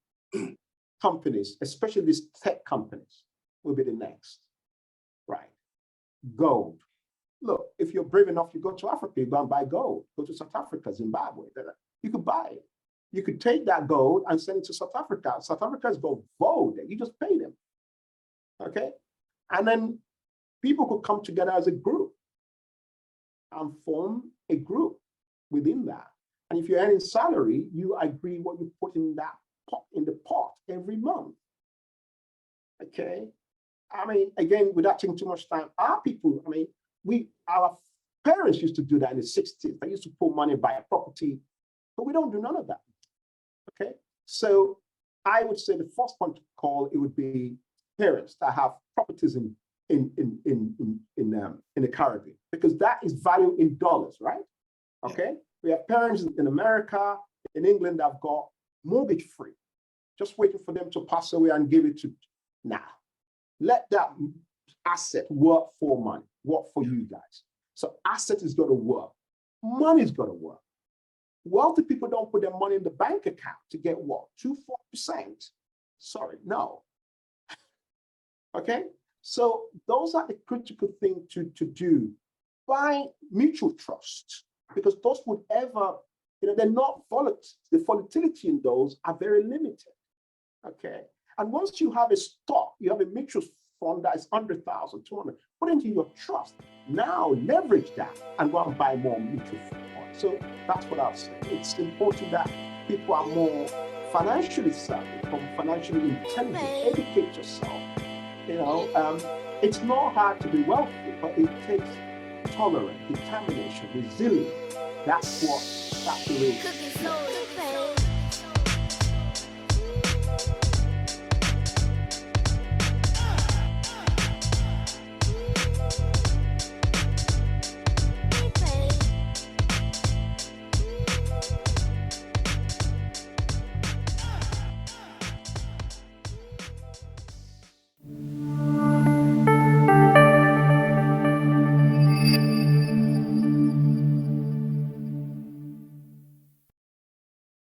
S4: companies, especially these tech companies, will be the next. Right. Gold. Look, if you're brave enough, you go to Africa, you go and buy gold. Go to South Africa, Zimbabwe. You could buy it. You could take that gold and send it to South Africa. South Africa's gold, gold. You just pay them. Okay? And then people could come together as a group and form a group within that. And if you're earning salary, you agree what you put in that pot, in the pot every month. Okay? I mean, again, without taking too much time, our people, I mean, our parents used to do that in the 60s. They used to put money, buy a property, but we don't do none of that. Okay? So I would say the first point to call, it would be parents that have properties in the Caribbean, because that is value in dollars, right? Okay? We have parents in America, in England, that have got mortgage free, just waiting for them to pass away and give it to. Now, let that asset work for money, work for you guys. So asset is going to work. Money's going to work. Wealthy people don't put their money in the bank account to get what? 2-4%. Sorry, no. Okay? So those are the critical things to do. Buy mutual trust, because those would ever, they're not volatile. The volatility in those are very limited. Okay? And once you have a stock, you have a mutual fund that is 100,000, 200, put into your trust. Now leverage that and go and buy more mutual funds. So that's what I'll say. It's important that people are more financially savvy, financially intelligent. Educate yourself. It's not hard to be wealthy, but it takes tolerance, determination, resilience. That's the way.